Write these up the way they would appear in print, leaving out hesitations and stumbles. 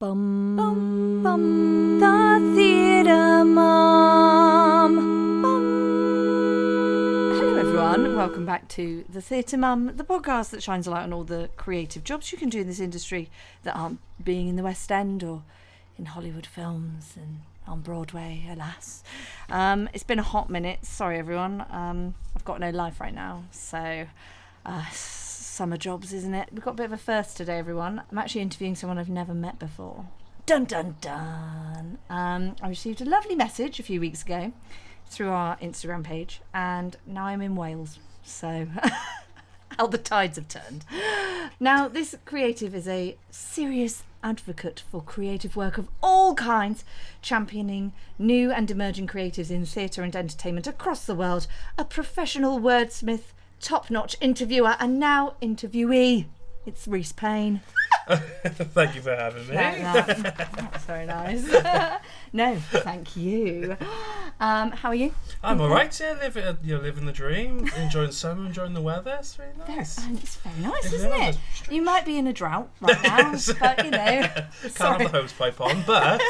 Bum, bum, bum, the Theatre Mum. Bum. Hello everyone, welcome back to The Theatre Mum, the podcast that shines a light on all the creative jobs you can do in this industry that aren't being in the West End or in Hollywood films and on Broadway, alas. It's been a hot minute, sorry everyone. I've got no life right now, so... summer jobs, isn't it? We've got a bit of a first today, everyone. I'm actually interviewing someone I've never met before. Dun dun dun. I received a lovely message a few weeks ago through our Instagram page, and now I'm in Wales. So, how the tides have turned. Now, this creative is a serious advocate for creative work of all kinds, championing new and emerging creatives in theatre and entertainment across the world, a professional wordsmith, top-notch interviewer, and now interviewee. It's Reese Payne. Thank you for having me. That's very nice. No, thank you. How are you? I'm alright, yeah, living the dream, enjoying summer, enjoying the weather. It's really nice. And it's very nice, isn't it? You might be in a drought right now, but you know. Can't have the hose pipe on, but...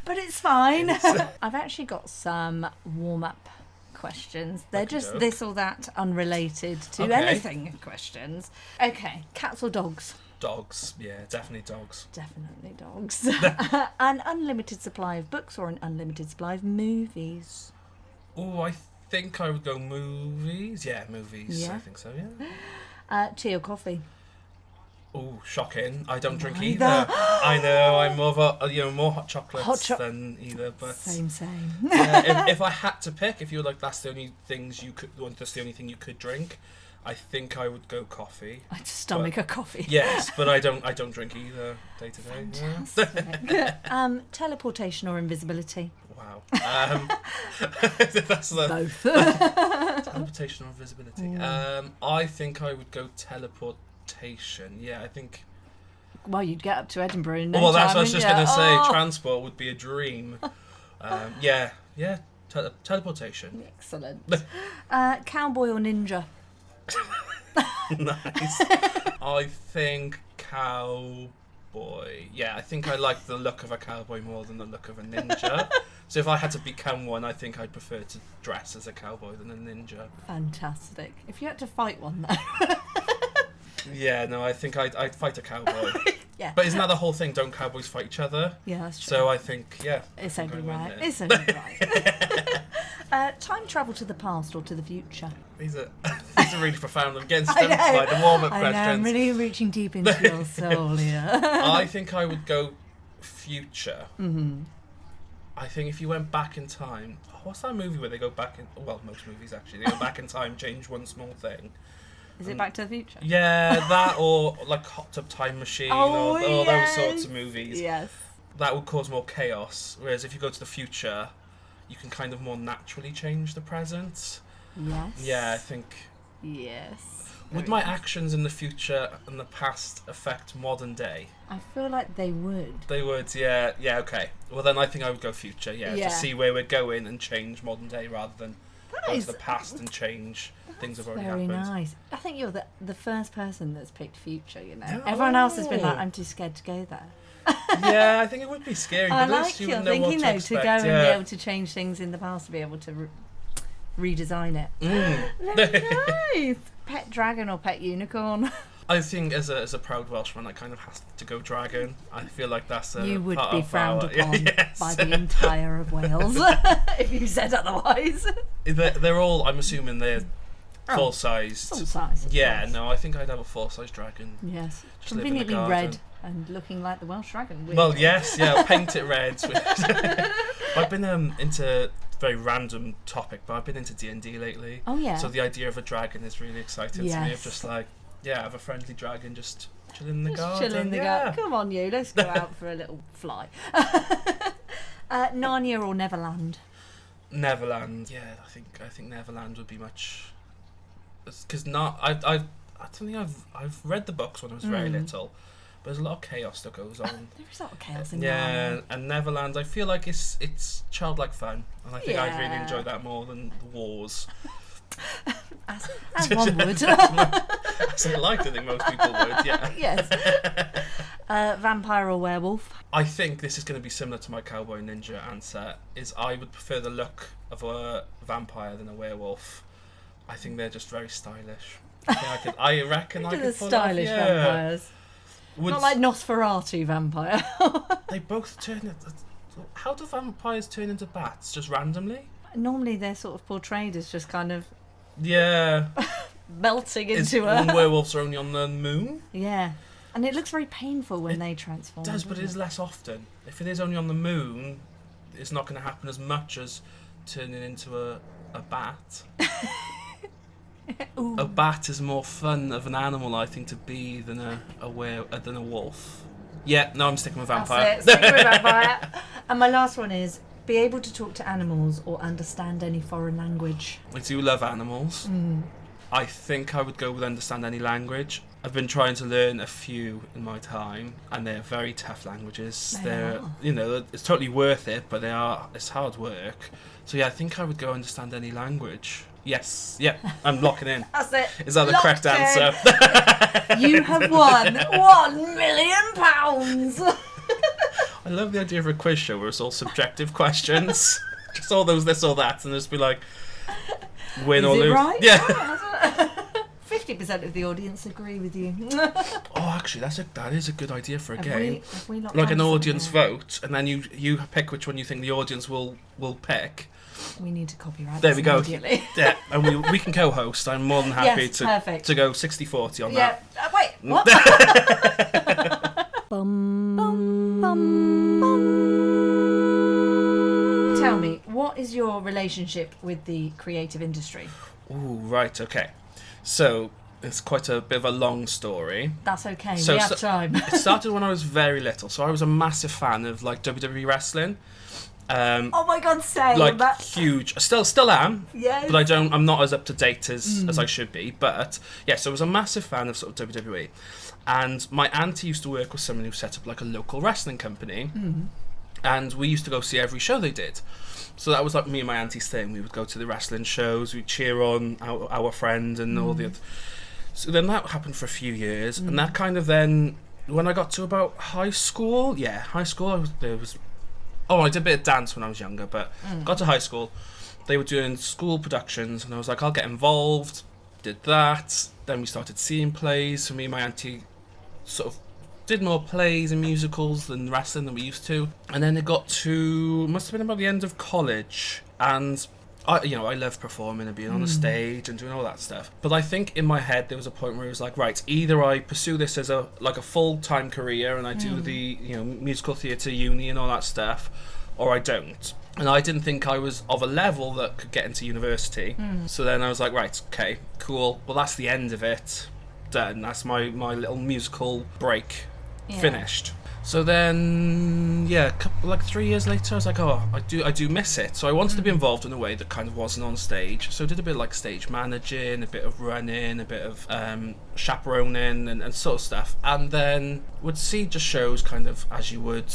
but it's fine. I've actually got some warm-up questions. They're just this or that, unrelated to anything questions. Okay, cats or dogs? Dogs, yeah, definitely dogs. Definitely dogs. An unlimited supply of books or an unlimited supply of movies? Oh, I think I would go movies. Yeah, movies. Yeah. I think so, yeah. Tea or coffee? Oh, shocking. I don't drink either. I know, I'm more of a, more hot chocolates than either, but... Same. If I had to pick, if you were like, that's the only things you could, that's the only thing you could drink, I think I would go coffee. I'd stomach a coffee. Yes, but I don't drink either day to day. Fantastic. Teleportation or invisibility? Wow. That's the both. Teleportation or invisibility. I think I would go teleportation. Yeah, I think. Well, you'd get up to Edinburgh in no well, that's time, what I was just going to say. Transport would be a dream. Yeah. Teleportation. Excellent. Cowboy or ninja? Nice. I think cowboy. Yeah, I think I like the look of a cowboy more than the look of a ninja. So if I had to become one, I think I'd prefer to dress as a cowboy than a ninja. Fantastic. If you had to fight one, though. Yeah, no, I think I'd fight a cowboy. Yeah. But isn't that the whole thing? Don't cowboys fight each other? Yeah, that's true. So I think, yeah. It's only right. It's only right. Time travel to the past or to the future? These are really profound. I'm getting stumped by the warm-up questions. I know, I'm really reaching deep into your soul here. I think I would go future. Mm-hmm. I think if you went back in time... what's that movie where they go back in... Well, most movies, actually. They go back in time, change one small thing. Is it Back to the Future? Yeah, that or like Hot Tub Time Machine or those sorts of movies. Yes. That would cause more chaos. Whereas if you go to the future, you can kind of more naturally change the present. Yes. Yeah, I think... Yes. Would my actions in the future and the past affect modern day? I feel like they would. They would, yeah. Yeah, okay. Well, then I think I would go future, to see where we're going and change modern day rather than go to the past and change things that have already happened. Very nice. I think you're the first person that's picked future, you know. Everyone else has been like, I'm too scared to go there. Yeah, I think it would be scary. I but like your thinking, though, to go and be able to change things in the past, to be able to redesign it. Nice. Pet dragon or pet unicorn? I think as a proud Welshman, I kind of have to go dragon. I feel like that's a you would part be of frowned upon by the entire of Wales if you said otherwise. They're all, I'm assuming they're full-sized. Full-size, yeah, no, I think I'd have a full-size dragon. Yes. Conveniently red and looking like the Welsh dragon. Weirdly. Well, yes, yeah, I'll paint it red. I've been into very random topic, but I've been into D&D lately. Oh, yeah. So the idea of a dragon is really exciting to me. Of just like, have a friendly dragon just chilling in the garden. Chilling in the garden. Come on, you. Let's go out for a little fly. Narnia or Neverland? Neverland. Yeah, I think Neverland would be much. Because I don't think I've read the books when I was very little. But there's a lot of chaos that goes on. There is a lot of chaos in Narnia. And Neverland, I feel like it's childlike fun, and I think I'd really enjoy that more than the wars. As one would. As I like to think most people would, yeah. Yes. Vampire or werewolf? I think this is going to be similar to my cowboy ninja answer, is I would prefer the look of a vampire than a werewolf. I think they're just very stylish. I reckon I could pull stylish off, vampires. Not like Nosferatu vampire. They both turn... How do vampires turn into bats? Just randomly? Normally they're sort of portrayed as just kind of... Yeah. melting into a... werewolves are only on the moon? Yeah. And it looks very painful when they transform. It does, but it is less often. If it is only on the moon, it's not going to happen as much as turning into a bat. A bat is more fun of an animal, I think, to be than a wolf. Yeah, no, I'm sticking with vampire. That's it, sticking with vampire. And my last one is be able to talk to animals or understand any foreign language. I do love animals. I think I would go with understand any language. I've been trying to learn a few in my time, and they're very tough languages. They're, it's totally worth it, but it's hard work. So yeah, I think I would go understand any language. Yes, yeah, I'm locking in. That's it. Is that the correct answer? You have won £1 million. I love the idea of a quiz show where it's all subjective questions. Just all those this or that, and just be like, win or lose. Right? Yeah. 50% of the audience agree with you. Oh, actually, that is a good idea for a game. Have we like an audience vote, and then you pick which one you think the audience will pick. We need to copyright there we go. Immediately. Yeah, and we can co-host. I'm more than happy to go 60-40 on that. Wait, what? Bum, bum, bum, bum. Tell me, what is your relationship with the creative industry? Ooh, right, okay. So, it's quite a bit of a long story. That's okay, we have time. It started when I was very little. So I was a massive fan of like WWE wrestling. Oh my god, same. Like huge. I still am. Yes. But I'm not as up to date as I should be. But yeah, so I was a massive fan of sort of WWE. And my auntie used to work with someone who set up like a local wrestling company. And we used to go see every show they did. So that was like me and my auntie's thing. We would go to the wrestling shows, we'd cheer on our friend and all the other. So then that happened for a few years. And that kind of then, when I got to about high school, I did a bit of dance when I was younger, but got to high school, they were doing school productions, and I was like, I'll get involved, did that. Then we started seeing plays, so me and my auntie sort of did more plays and musicals than wrestling than we used to. And then it got to, must have been about the end of college, and I love performing and being on a stage and doing all that stuff. But I think in my head there was a point where it was like, right, either I pursue this as a full-time career and I do the musical theatre uni and all that stuff, or I don't. And I didn't think I was of a level that could get into university. So then I was like, right, okay, cool. Well, that's the end of it. Done. That's my little musical break finished. So then, 3 years later, I was like, oh, I do miss it. So I wanted to be involved in a way that kind of wasn't on stage. So I did a bit of like stage managing, a bit of running, a bit of chaperoning and sort of stuff. And then would see just shows kind of as you would.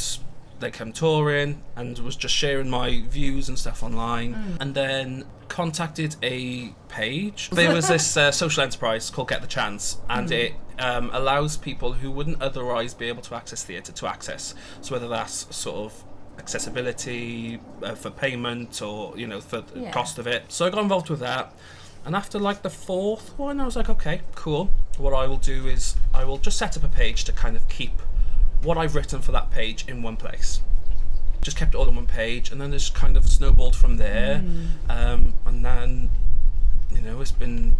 They come touring and was just sharing my views and stuff online. And then contacted a page. There was this social enterprise called Get the Chance, and it allows people who wouldn't otherwise be able to access theatre to access. So whether that's sort of accessibility for payment or for the cost of it. So I got involved with that, and after like the fourth one I was like, okay, cool. What I will do is I will just set up a page to kind of keep what I've written for that page in one place. Just kept it all on one page, and then it just kind of snowballed from there. And then it's been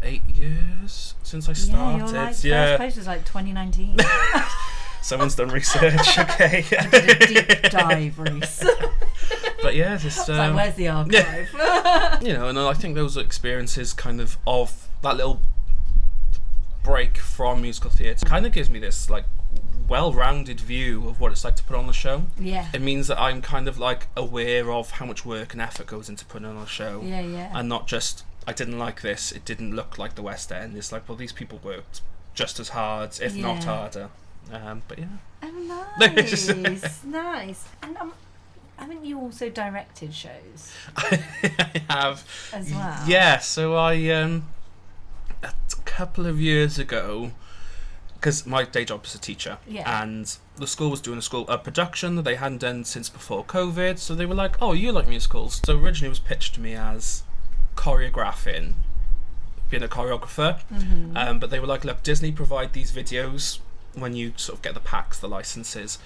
8 years since I started. First post was like 2019. Someone's done research. Okay. I did a deep dive, Reese. But yeah, just like, where's the archive? And I think those experiences kind of that little break from musical theatre kind of gives me this like well-rounded view of what it's like to put on a show. Yeah. It means that I'm kind of like aware of how much work and effort goes into putting on a show. Yeah. And not just, I didn't like this, it didn't look like the West End. It's like, well, these people worked just as hard, if not harder. But yeah. Oh, nice. Nice. And haven't you also directed shows? I have. As well? Yeah, so I, a couple of years ago, because my day job is a teacher, Yeah. and the school was doing a production that they hadn't done since before COVID, so they were like, oh, you like musicals. So originally it was pitched to me as choreographing, being a choreographer, but they were like, look, Disney provide these videos when you sort of get the packs, the licenses.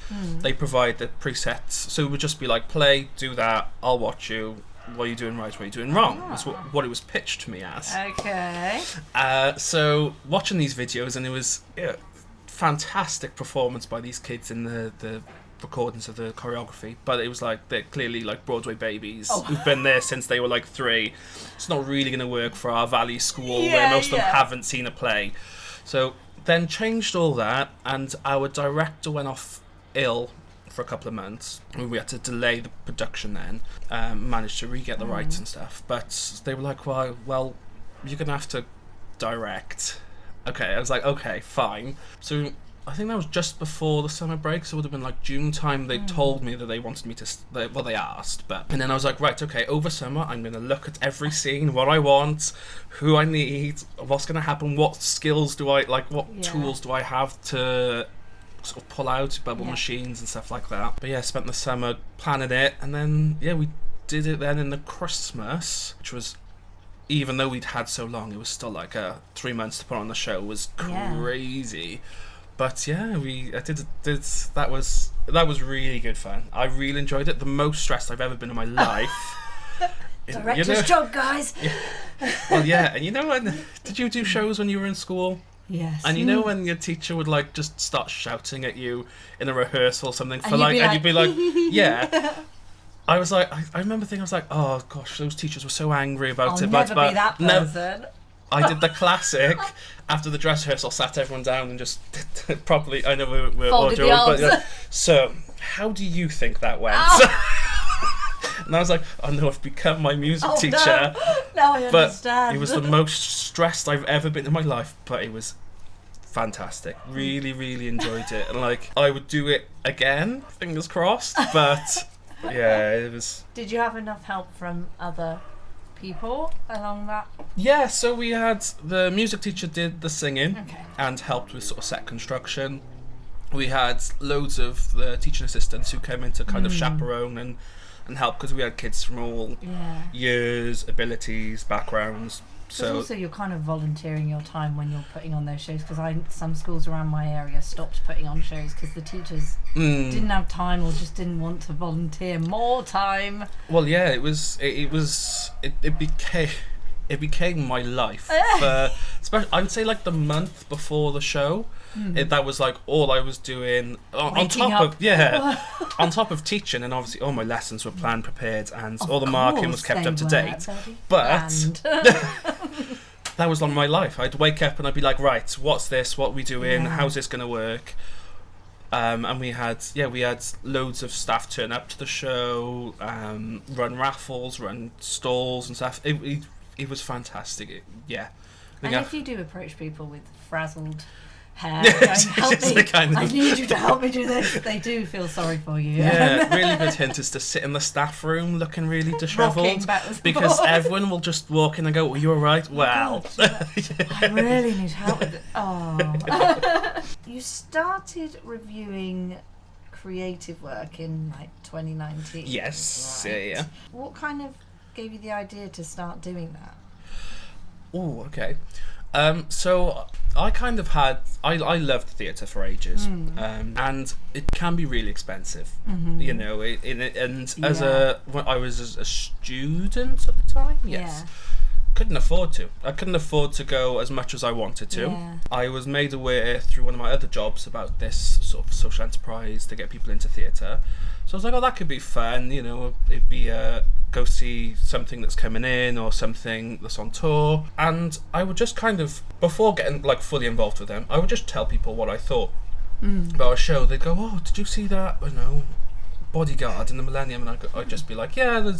They provide the presets, so it would just be like, play, do that, I'll watch you. What are you doing right? What are you doing wrong? That's what it was pitched to me as. Okay. So watching these videos, and it was fantastic performance by these kids in the recordings of the choreography. But it was like they're clearly like Broadway babies who've been there since they were like 3. It's not really going to work for our Valley school where most of them haven't seen a play. So then changed all that, and our director went off ill for a couple of months. We had to delay the production then, managed to re-get the rights and stuff, but they were like, well, you're gonna have to direct. Okay, I was like, okay, fine. So I think that was just before the summer break, so it would have been like June time. They told me that they wanted me to, they asked, and then I was like, right, okay, over summer I'm gonna look at every scene, what I want, who I need, what's gonna happen, what skills do I, like, what tools do I have to sort of pull out, bubble machines and stuff like that. But yeah, spent the summer planning it, and then we did it then in the Christmas, which was, even though we'd had so long, it was still like 3 months to put on the show. It was crazy. But yeah, I did that was really good fun. I really enjoyed it. The most stressed I've ever been in my life. Director's job, guys. Well, yeah, and when did you do shows when you were in school? Yes. And when your teacher would like just start shouting at you in a rehearsal or something for and you'd be like, yeah. I was like, I remember thinking, I was like, oh gosh, those teachers were so angry about it. I'll never be that person. I did the classic after the dress rehearsal, sat everyone down and just properly. I know we're folded audio, the arms. So how do you think that went? And I was like, oh no, I've become my music teacher. No. Now I understand. But it was the most stressed I've ever been in my life, but it was fantastic. Really, really enjoyed it. And like, I would do it again, fingers crossed. But yeah, it was... Did you have enough help from other people along that? Yeah, so we had the music teacher did the singing and helped with sort of set construction. We had loads of the teaching assistants who came in to kind of chaperone and help, because we had kids from all years, abilities, backgrounds. So also you're kind of volunteering your time when you're putting on those shows, because some schools around my area stopped putting on shows because the teachers didn't have time or just didn't want to volunteer more time. Well, yeah, it became my life. Especially, I would say like the month before the show. That was like all I was doing on top of teaching, and obviously all my lessons were planned, prepared, and all the marking was kept up to date. But that was on my life. I'd wake up and I'd be like, right, what's this? What are we doing? How's this going to work? And we had loads of staff turn up to the show, run raffles, run stalls and stuff. It was fantastic. And if you do approach people with frazzled hair, help me, I need you to help me do this, they do feel sorry for you. Yeah, really good hint is to sit in the staff room looking really dishevelled, because everyone will just walk in and go, "Are you alright?" Well, I really need help with it. Oh. You started reviewing creative work in like 2019. Yes, right? yeah. What kind of gave you the idea to start doing that? Oh, okay. So I kind of had... I loved theatre for ages, and it can be really expensive, you know. When I was a student at the time, yes. Couldn't afford to. I couldn't afford to go as much as I wanted to. Yeah. I was made aware through one of my other jobs about this sort of social enterprise to get people into theatre. So I was like, oh, that could be fun, you know, it'd be go see something that's coming in or something that's on tour. And I would just kind of, before getting like fully involved with them, I would just tell people what I thought about a show. They'd go, oh, did you see that? I know, Bodyguard in the Millennium, and I'd just be like, yeah,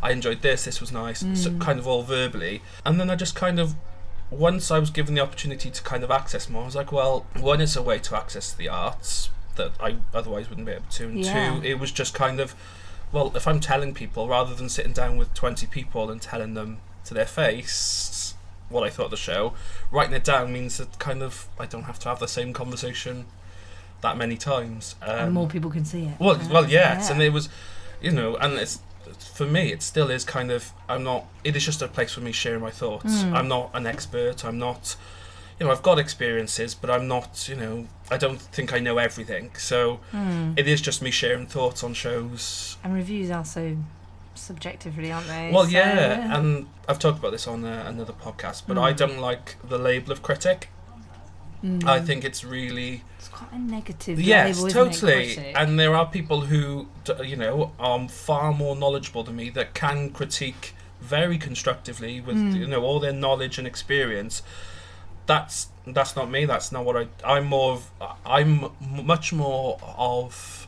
I enjoyed this was nice, so kind of all verbally. And then I just kind of, once I was given the opportunity to kind of access more, I was like, well, one, it's a way to access the arts that I otherwise wouldn't be able to, and two, it was just kind of, well, if I'm telling people, rather than sitting down with 20 people and telling them to their face, what I thought of the show. Writing it down means that kind of I don't have to have the same conversation that many times. And more people can see it. Well, yes, and it was, and it's, for me, it still is kind of, it is just a place for me sharing my thoughts. I'm not an expert, I'm not, I've got experiences, but I'm not, I don't think I know everything. So it is just me sharing thoughts on shows. And reviews are so subjective, really, aren't they? Well, yeah, and I've talked about this on another podcast, but I don't like the label of critic. I think it's really... It's quite a negative yes, label, totally. isn't it, And there are people who, are far more knowledgeable than me that can critique very constructively with, all their knowledge and experience. That's not me. That's not what I'm much more of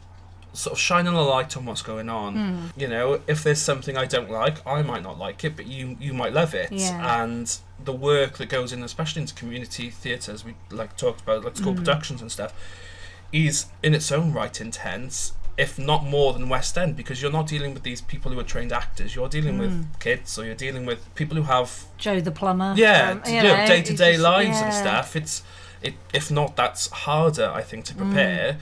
sort of shining a light on what's going on. If there's something I don't like, I might not like it, but you might love it. Yeah. And the work that goes in, especially into community theatres, we talked about, like school productions and stuff, is in its own right intense, if not more than West End, because you're not dealing with these people who are trained actors. You're dealing with kids, or you're dealing with people who have Joe the plumber. day-to-day lives and stuff. If not, that's harder, I think, to prepare.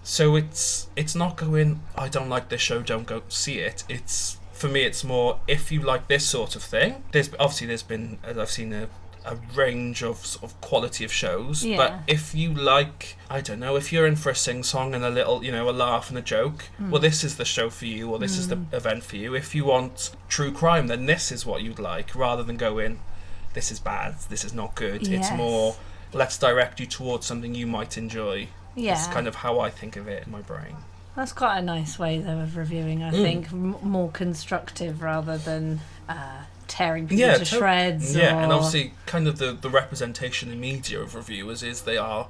So it's not going, I don't like this show, don't go see it. It's, for me, it's more, if you like this sort of thing, there's been, I've seen a range of sort of quality of shows, but if you like, I don't know, if you're in for a sing-song and a little, a laugh and a joke, well, this is the show for you, or this is the event for you. If you want true crime, then this is what you'd like, rather than going, this is bad, this is not good. Yes. It's more, let's direct you towards something you might enjoy. Yeah. That's kind of how I think of it in my brain. That's quite a nice way, though, of reviewing, I think. More constructive rather than tearing people to shreds. Yeah, and obviously kind of the representation in media of reviewers is they are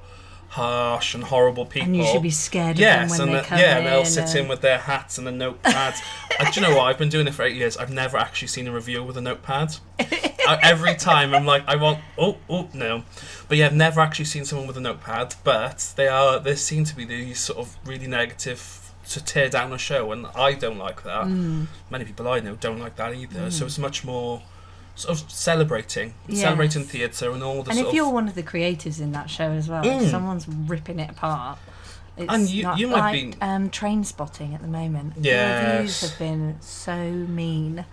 harsh and horrible people. And you should be scared of them when they come in. Yeah, and they'll sit in with their hats and the notepads. Do you know what? I've been doing it for 8 years. I've never actually seen a reviewer with a notepad. Every time I'm like, I want... no. But yeah, I've never actually seen someone with a notepad, but they seem to be these sort of really negative to tear down a show, and I don't like that. Many people I know don't like that either. So it's much more sort of celebrating theatre and all the and sort if you're one of the creatives in that show as well, if someone's ripping it apart, it's and you might be Train Spotting at the moment. Yes. The reviews have been so mean.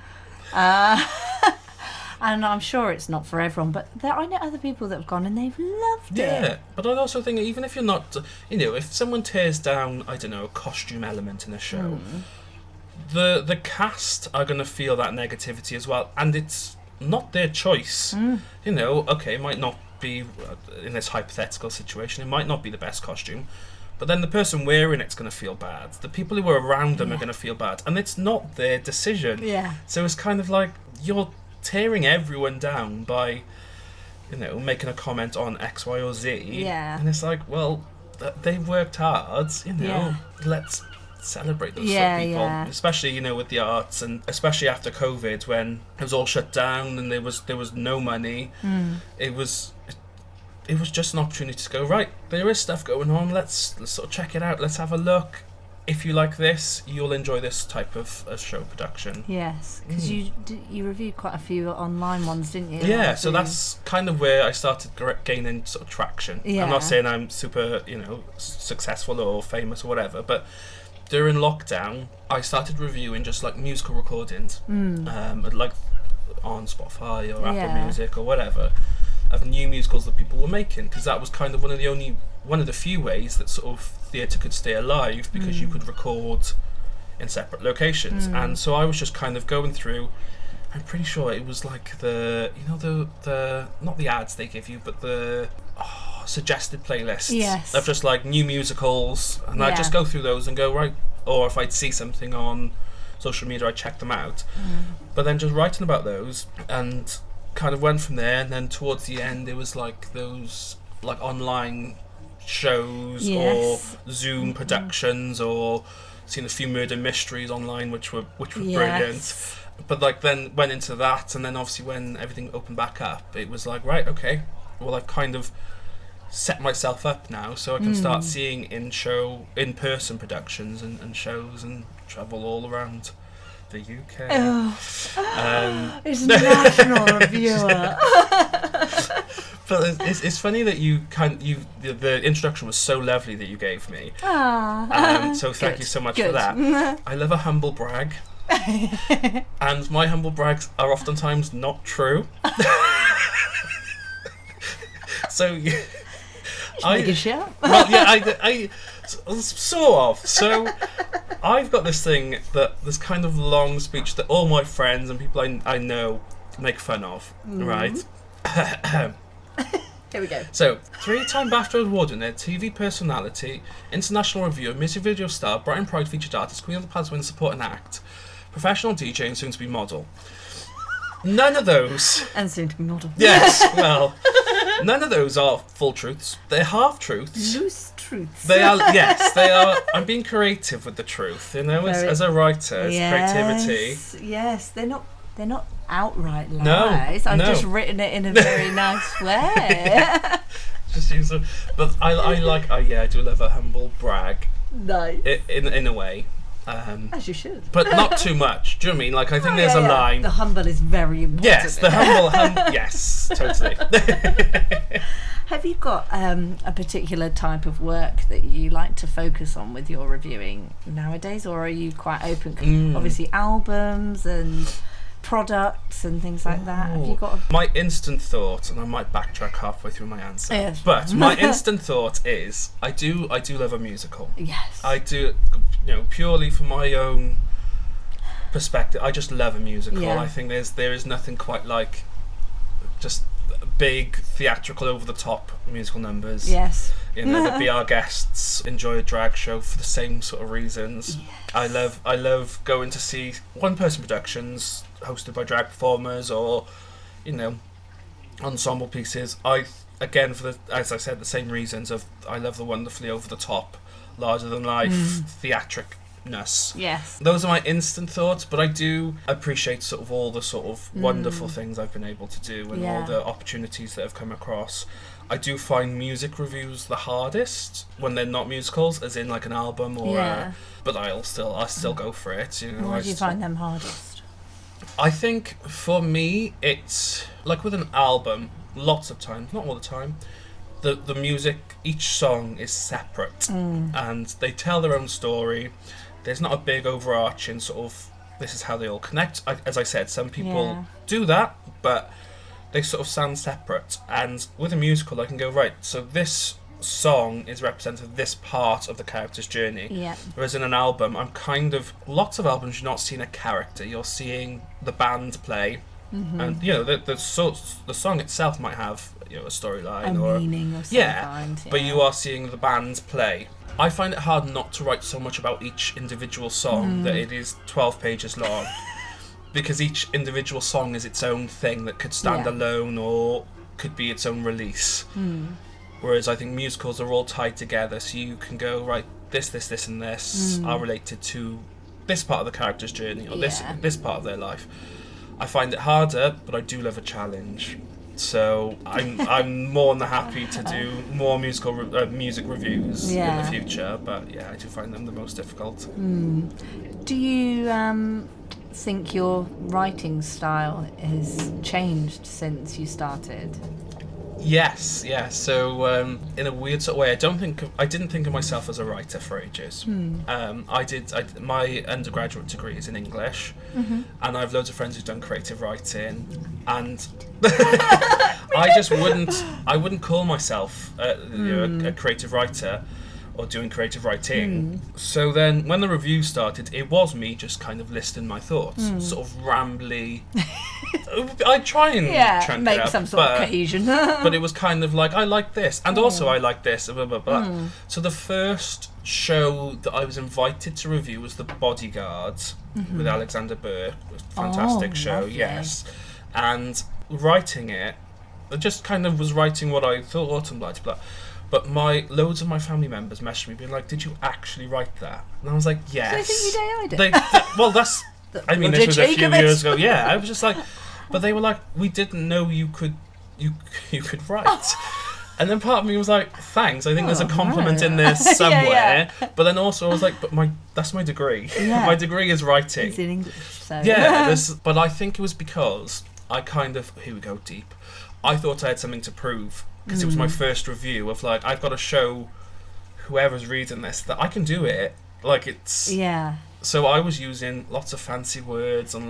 And I'm sure it's not for everyone, but I know other people that have gone and they've loved it. Yeah, but I also think even if you're not, if someone tears down, I don't know, a costume element in a show, the cast are going to feel that negativity as well, and it's not their choice. Okay, it might not be, in this hypothetical situation, it might not be the best costume, but then the person wearing it's going to feel bad. The people who are around them are going to feel bad, and it's not their decision. Yeah. So it's kind of like, you're tearing everyone down by, making a comment on X, Y, or Z. Yeah. And it's like, well, they've worked hard, let's celebrate those sort of people. Especially, with the arts, and especially after COVID when it was all shut down and there was no money. It was just an opportunity to go, right, there is stuff going on, let's sort of check it out, let's have a look. If you like this, you'll enjoy this type of show production. Yes, because you reviewed quite a few online ones, didn't you? Yeah, so that's kind of where I started gaining sort of traction. Yeah. I'm not saying I'm super, successful or famous or whatever, but during lockdown, I started reviewing just like musical recordings, like on Spotify or Apple Music or whatever, of new musicals that people were making, because that was kind of one of the few ways that sort of theatre could stay alive, because you could record in separate locations. And so I was just kind of going through, I'm pretty sure it was like the not the ads they give you, but the suggested playlists of just like new musicals, and I'd just go through those and go, right, or if I'd see something on social media, I'd check them out. But then just writing about those, and kind of went from there. And then towards the end, it was like those like online shows or Zoom productions, or seen a few murder mysteries online which were brilliant. But like then went into that, and then obviously when everything opened back up, it was like, right, okay, well, I've kind of set myself up now, so I can start seeing in-person productions and shows, and travel all around the UK. It's National Reviewer. But it's funny that the introduction was so lovely that you gave me. So thank you so much for that. I love a humble brag. And my humble brags are oftentimes not true. So I sort of. So I've got this thing this kind of long speech that all my friends and people I know make fun of, right? Here we go. So, 3-time BAFTA award winner, TV personality, international reviewer, music video star, Brighton Pride featured artist, Queen of the Palace winner, supporting act, professional DJ, and soon to be model. None of those. And soon to be model. Yes, well, none of those are full truths. They're half truths. Loose truths. They are. Yes, they are. I'm being creative with the truth. You know, as a writer, it's creativity. Yes, they're not outright lies. No, I've just written it in a very nice way. Just use it. But I do love a humble brag. Nice. In a way. As you should. But not too much. Do you know what I mean? Like, I think there's a line. The humble is very important. Yes, the humble. Yes, totally. Have you got a particular type of work that you like to focus on with your reviewing nowadays, or are you quite open? Obviously, albums and products and things like that. Have you got my instant thought, and I might backtrack halfway through my answer. Yes. But my instant thought is I do love a musical. Yes. I do, purely from my own perspective. I just love a musical. Yeah. I think there is nothing quite like just big theatrical over the top musical numbers. Yes. That Be Our Guests enjoy a drag show for the same sort of reasons. Yes. I love going to see one-person productions hosted by drag performers or, ensemble pieces. Again, as I said, the same reasons of I love the wonderfully over-the-top, larger-than-life theatricness. Yes. Those are my instant thoughts, but I do appreciate sort of all the sort of wonderful things I've been able to do and all the opportunities that have come across. I do find music reviews the hardest when they're not musicals, as in like an album or. But I still go for it. Why do you find them hardest? I think for me, it's like with an album. Lots of times, not all the time. The music, each song is separate, and they tell their own story. There's not a big overarching sort of. This is how they all connect. As I said, some people do that, but they sort of sound separate. And with a musical, I can go, right, so this song is representing this part of the character's journey. Yeah. Whereas in an album, lots of albums, you're not seeing a character, you're seeing the band play. And, the song itself might have, a storyline or meaning or some kind. But you are seeing the band play. I find it hard not to write so much about each individual song that it is 12 pages long. Because each individual song is its own thing that could stand alone or could be its own release. Whereas I think musicals are all tied together, so you can go, right, this, and this are related to this part of the character's journey or this part of their life. I find it harder, but I do love a challenge. So I'm more than happy to do more music reviews in the future. But I do find them the most difficult. Do you think your writing style has changed since you started? Yes. So in a weird sort of way, I didn't think of myself as a writer for ages. My undergraduate degree is in English, and I have loads of friends who've done creative writing, and I wouldn't call myself a creative writer or doing creative writing. So then when the review started, it was me just kind of listing my thoughts, sort of rambly. I try and make some sort of cohesion. But it was kind of like, I like this, and also I like this, blah, blah, blah. So the first show that I was invited to review was The Bodyguard with Alexander Burke. It was a fantastic show, lovely. yes. And writing it, I just kind of was writing what I thought and blah, blah, blah. But loads of my family members messaged me being like, did you actually write that? And I was like, yes. So you think you did? Well, that's... I mean, this was a few years ago. Yeah, I was just like... But they were like, we didn't know you could write. And then part of me was like, thanks, I think there's a Oh, compliment right. in there somewhere. Yeah. But then also I was like, but that's my degree. Yeah. My degree is writing. It's in English, so. Yeah, but I think it was because I kind of, here we go deep, I thought I had something to prove. Because it was my first review of like, I've got to show whoever's reading this that I can do it. Like it's... Yeah. So I was using lots of fancy words and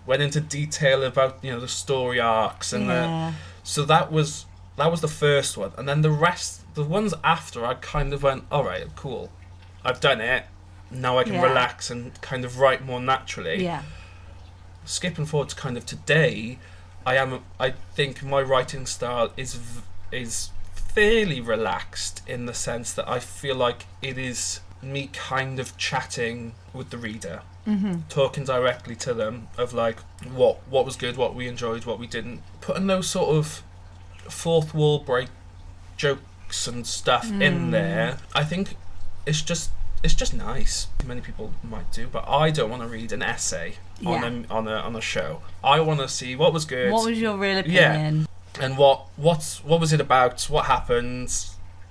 went into detail about, the story arcs and so that was the first one, and then the ones after, I kind of went, all right, cool, I've done it. Now I can relax and kind of write more naturally. Yeah. Skipping forward to kind of today, I think my writing style is fairly relaxed in the sense that I feel like it is me kind of chatting with the reader. Talking directly to them of like what was good, what we enjoyed, what we didn't, putting those sort of fourth wall break jokes and stuff in there. I think it's just nice. Many people might do, but I don't want to read an essay on a show. I want to see what was good. What was your real opinion? And what was it about? What happened?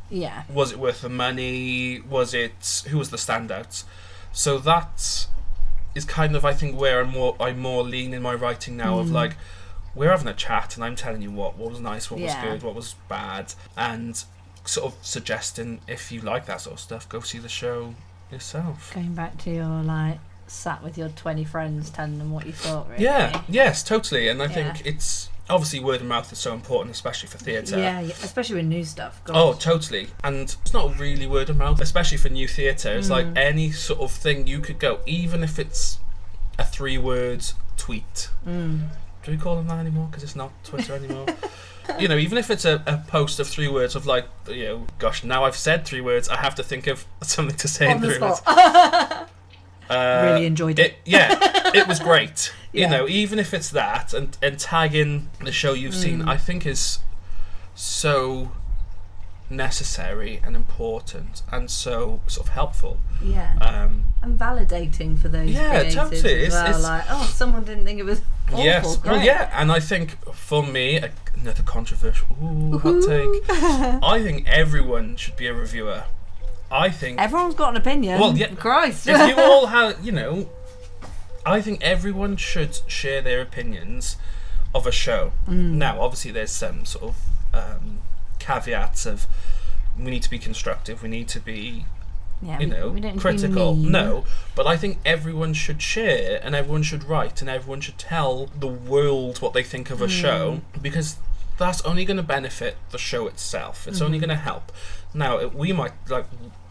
Yeah. Was it worth the money? Who was the standouts? So that is kind of, I think, where I'm more lean in my writing now of like, we're having a chat and I'm telling you what was nice, what was good, what was bad, and sort of suggesting, if you like that sort of stuff, go see the show yourself. Going back to your like sat with your 20 friends telling them what you thought, really. Yeah, yes, totally. And I think it's obviously word of mouth is so important, especially for theatre. Yeah, especially with new stuff. God. Oh, totally. And it's not really word of mouth, especially for new theatre. It's like any sort of thing you could go, even if it's a 3-word tweet. Do we call them that anymore? Because it's not Twitter anymore. Even if it's a post of 3 words of like, gosh, now I've said 3 words, I have to think of something to say in 3 words. Really enjoyed it. Yeah, it was great. Even if it's that, and tagging the show you've seen, I think is so necessary and important and so sort of helpful. Yeah. And validating for those creatives totally. as well. It's like, someone didn't think it was awful. Yes, Great. well, yeah, and I think for me, another controversial hot take. I think everyone should be a reviewer. I think everyone's got an opinion. Well, yeah, Christ. If you all have, I think everyone should share their opinions of a show. Now, obviously, there's some sort of caveats of we need to be constructive, we need to be we don't critical. No, but I think everyone should share and everyone should write and everyone should tell the world what they think of a show, because that's only going to benefit the show itself. It's only going to help. Now, we might, like,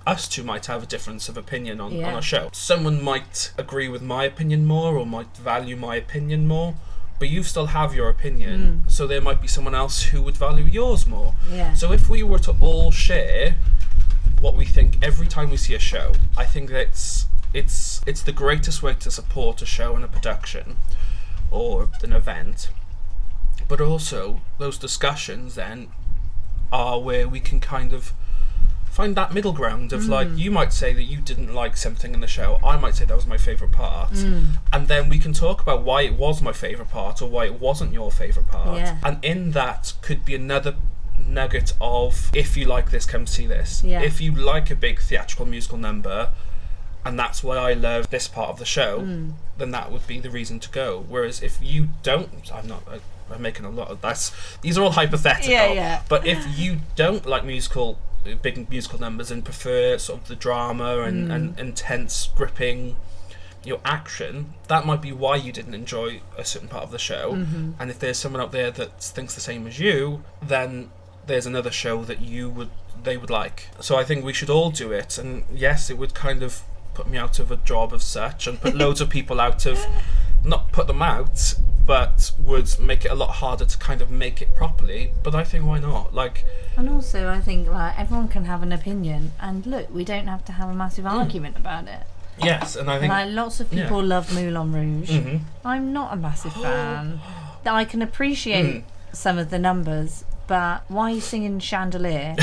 us two might have a difference of opinion on a show. Someone might agree with my opinion more or might value my opinion more, but you still have your opinion, so there might be someone else who would value yours more. Yeah. So if we were to all share what we think every time we see a show, I think that it's the greatest way to support a show and a production or an event. But also, those discussions then are where we can kind of find that middle ground of like, you might say that you didn't like something in the show, I might say that was my favourite part, and then we can talk about why it was my favourite part or why it wasn't your favourite part, and in that could be another nugget of, if you like this, come see this. If you like a big theatrical musical number and that's why I love this part of the show, then that would be the reason to go. Whereas if you don't, I'm making a lot of these are all hypothetical, but if you don't like big musical numbers and prefer sort of the drama and intense gripping action, that might be why you didn't enjoy a certain part of the show. And if there's someone out there that thinks the same as you, then there's another show that they would like. So I think we should all do it, and yes, it would kind of put me out of a job of such and put loads of people out of, not put them out, but would make it a lot harder to kind of make it properly. But I think, why not? And also I think like everyone can have an opinion, and look, we don't have to have a massive argument about it. Yes, and I think like lots of people love Moulin Rouge. I'm not a massive fan. I can appreciate some of the numbers, but why are you singing Chandelier?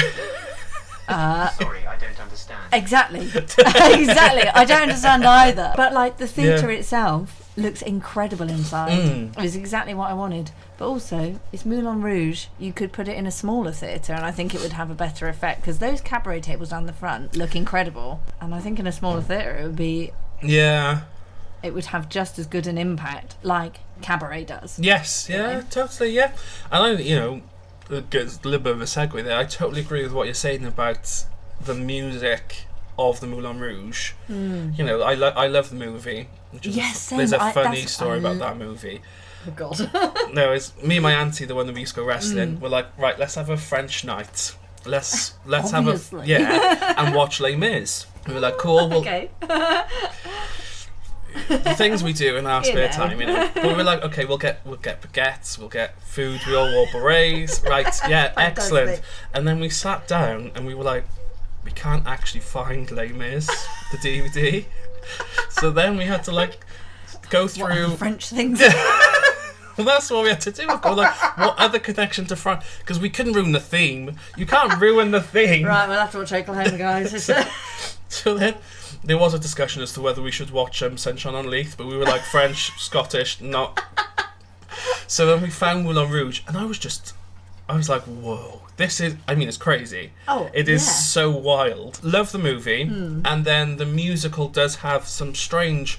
Sorry, I don't understand. Exactly. I don't understand either. But like the theatre itself, looks incredible inside. It was exactly what I wanted. But also, it's Moulin Rouge. You could put it in a smaller theatre and I think it would have a better effect, because those cabaret tables down the front look incredible. And I think in a smaller theatre it would be... Yeah. It would have just as good an impact like cabaret does. Yes, yeah, totally, yeah. And I, it gets a little bit of a segue there. I totally agree with what you're saying about the music of the Moulin Rouge. I love the movie. There's a funny story about that movie. Oh God. No, it's me and my auntie, the one that we used to go wrestling. We're like, right, let's have a French night. Let's have and watch Les Mis. We were like, cool. Well, okay. The things we do in our spare time, But we were like, okay, we'll get baguettes, we'll get food. We all wore berets, right? Yeah, excellent. And then we sat down and we were like, we can't actually find Les Mis, the DVD. So then we had to go through what are the French things. Well, that's what we had to do. Go what other connection to France? Because we couldn't ruin the theme. You can't ruin the theme. Right, we'll have to watch Oklahoma, guys. So then there was a discussion as to whether we should watch Sunshine on Leith, but we were like French, Scottish, not. So then we found Moulin Rouge, and I was like, whoa, this is, it's crazy. Oh, it is so wild. Love the movie, and then the musical does have some strange,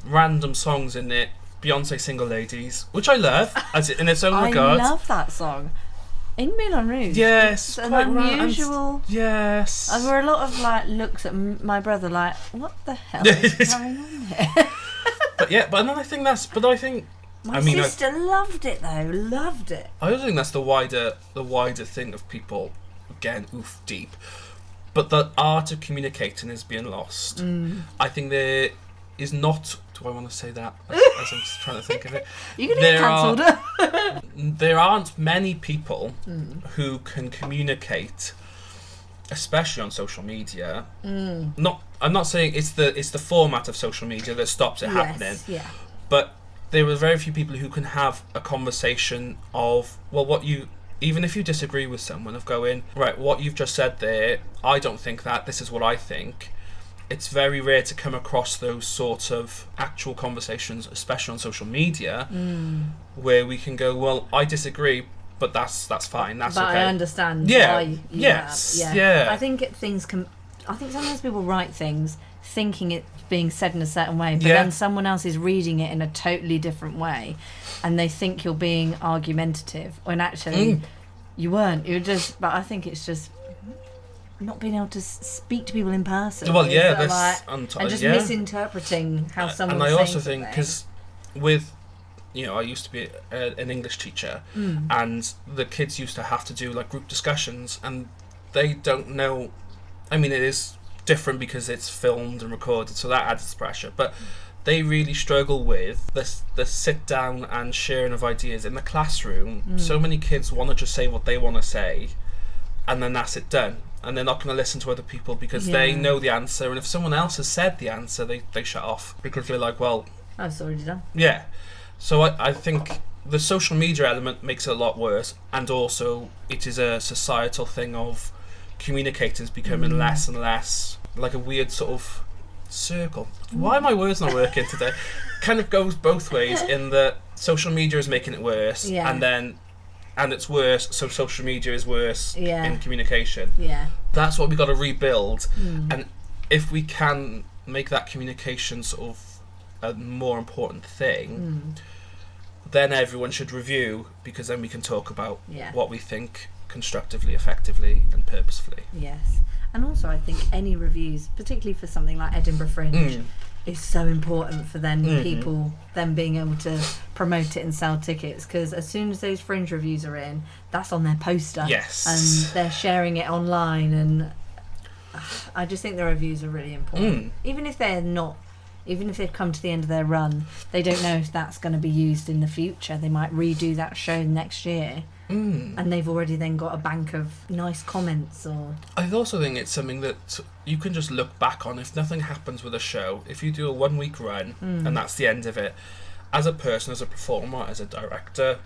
random songs in it. Beyonce Single Ladies, which I love, as in its own regard. I love that song. In Moulin Rouge. Yes, it's an unusual. Yes. There were a lot of looks at my brother what the hell is going on here? But then I think my sister loved it though. Loved it. I also think that's the wider thing of people, again, deep. But the art of communicating is being lost. I think there is not. Do I want to say that as I'm just trying to think of it? You're going to get cancelled. There aren't many people who can communicate, especially on social media. I'm not saying it's the format of social media that stops it happening. Yeah. But there are very few people who can have a conversation of, even if you disagree with someone, of going, right, what you've just said there, I don't think that, this is what I think. It's very rare to come across those sorts of actual conversations, especially on social media, where we can go, well, I disagree, but that's fine, that's okay. But I understand why you have. I think sometimes people write things thinking it's being said in a certain way, but then someone else is reading it in a totally different way, and they think you're being argumentative, when actually you weren't. You're just. But I think it's just not being able to speak to people in person. Well, yeah, and just misinterpreting how someone. And I also think, because with, I used to be an English teacher, and the kids used to have to do group discussions, and they don't know. It is different because it's filmed and recorded, so that adds pressure. But they really struggle with the sit down and sharing of ideas in the classroom. So many kids want to just say what they want to say, and then that's it done. And they're not going to listen to other people because they know the answer, and if someone else has said the answer, they shut off because they're like, well, it's already done. Yeah. So I think the social media element makes it a lot worse, and also it is a societal thing of communicators becoming less and less like a weird sort of circle. Why are my words not working today? Kind of goes both ways in that social media is making it worse, and it's worse, so social media is worse in communication. Yeah. That's what we got to rebuild. And if we can make that communication sort of a more important thing, then everyone should review, because then we can talk about what we think constructively, effectively, and purposefully. Yes. And also I think any reviews, particularly for something like Edinburgh Fringe, is so important for people then being able to promote it and sell tickets, because as soon as those Fringe reviews are in, that's on their poster. Yes. And they're sharing it online, and I just think the reviews are really important. Even if they've come to the end of their run, they don't know if that's going to be used in the future. They might redo that show next year. And they've already then got a bank of nice comments. Or I also think it's something that you can just look back on. If nothing happens with a show, if you do a 1 week run and that's the end of it, as a person, as a performer, as a director,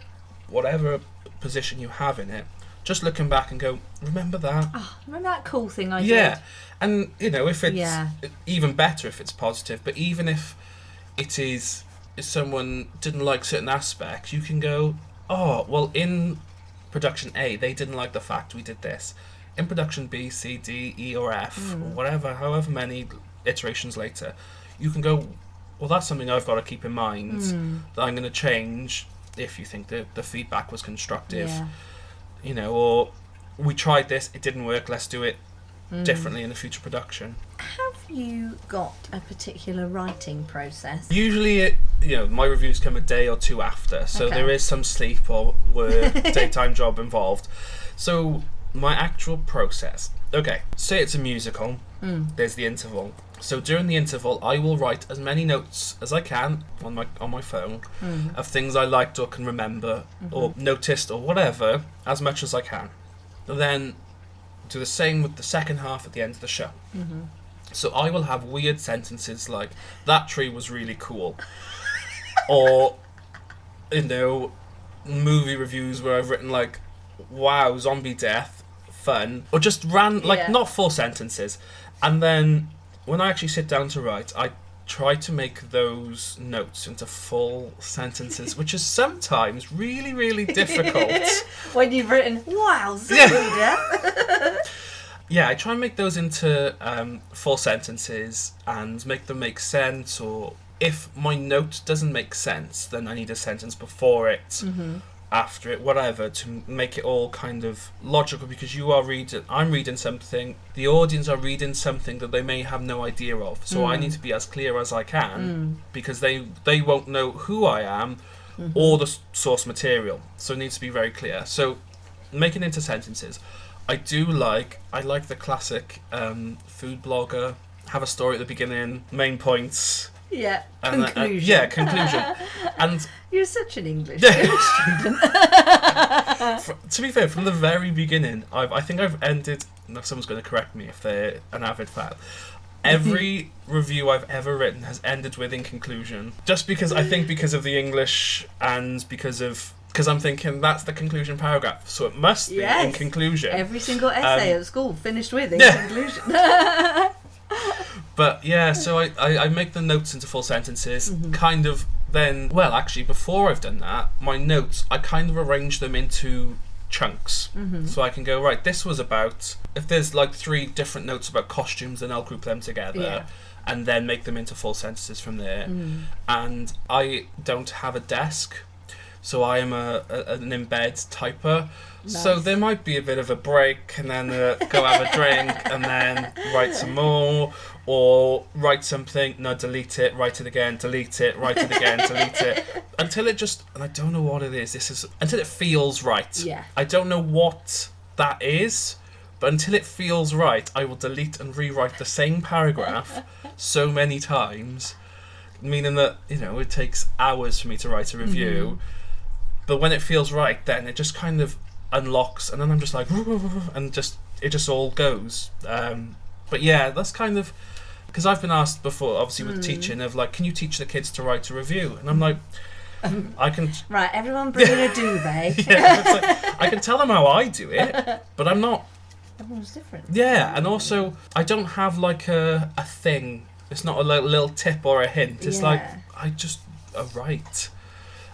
whatever position you have in it, just looking back and go, remember that? Remember that cool thing I did? Yeah. And if it's even better if it's positive, but even if it is if someone didn't like certain aspects, you can go, oh, well, in production A, they didn't like the fact we did this. In production B, C, D, E, or F, or whatever, however many iterations later, you can go, well, that's something I've got to keep in mind that I'm going to change if you think the feedback was constructive. Yeah. You know, or we tried this, it didn't work, let's do it differently in the future production. Have you got a particular writing process? Usually, my reviews come a day or two after, so Okay. there is some sleep or work, daytime job involved. So, my actual process. Okay, say it's a musical, there's the interval. So during the interval, I will write as many notes as I can on my phone of things I liked or can remember or noticed or whatever, as much as I can. Then do the same with the second half at the end of the show. So I will have weird sentences like, that tree was really cool. Or, movie reviews where I've written like, wow, zombie death, fun. Or just not full sentences. And then when I actually sit down to write, I try to make those notes into full sentences, which is sometimes really, really difficult. When you've written, wow, zombie death. Yeah, I try and make those into full sentences and make them make sense, or if my note doesn't make sense, then I need a sentence before it, after it, whatever, to make it all kind of logical, because I'm reading something, the audience are reading something that they may have no idea of, so I need to be as clear as I can, because they won't know who I am or the source material, so it needs to be very clear. So making into sentences. I like the classic food blogger, have a story at the beginning, main points. Yeah, And conclusion. Conclusion. And You're such an English student. to be fair, from the very beginning, I think I've ended. Now someone's going to correct me if they're an avid fan. Every review I've ever written has ended with in conclusion, just because of the English and because I'm thinking that's the conclusion paragraph, so it must be in conclusion. Every single essay at school finished with in conclusion. But yeah, so I make the notes into full sentences, kind of then, well, actually, before I've done that, my notes, I kind of arrange them into chunks. So I can go, right, this was about, if there's like 3 different notes about costumes, then I'll group them together and then make them into full sentences from there. And I don't have a desk, so I am an in-bed typer. Nice. So there might be a bit of a break and then go have a drink and then write some more, or write something, no, delete it, write it again, delete it, write it again, delete it, until it just, and I don't know what it is, until it feels right. Yeah. I don't know what that is, but until it feels right, I will delete and rewrite the same paragraph so many times, meaning that, it takes hours for me to write a review, but when it feels right, then it just kind of unlocks, and then I'm just like, and it just all goes. But yeah, that's kind of, because I've been asked before, obviously with teaching, of like, can you teach the kids to write a review? And I'm like, I can. Right, everyone bring in a duvet. It's like, I can tell them how I do it, but I'm not. Everyone's different. Yeah, and also I don't have like a thing. It's not a little tip or a hint. It's like I just write.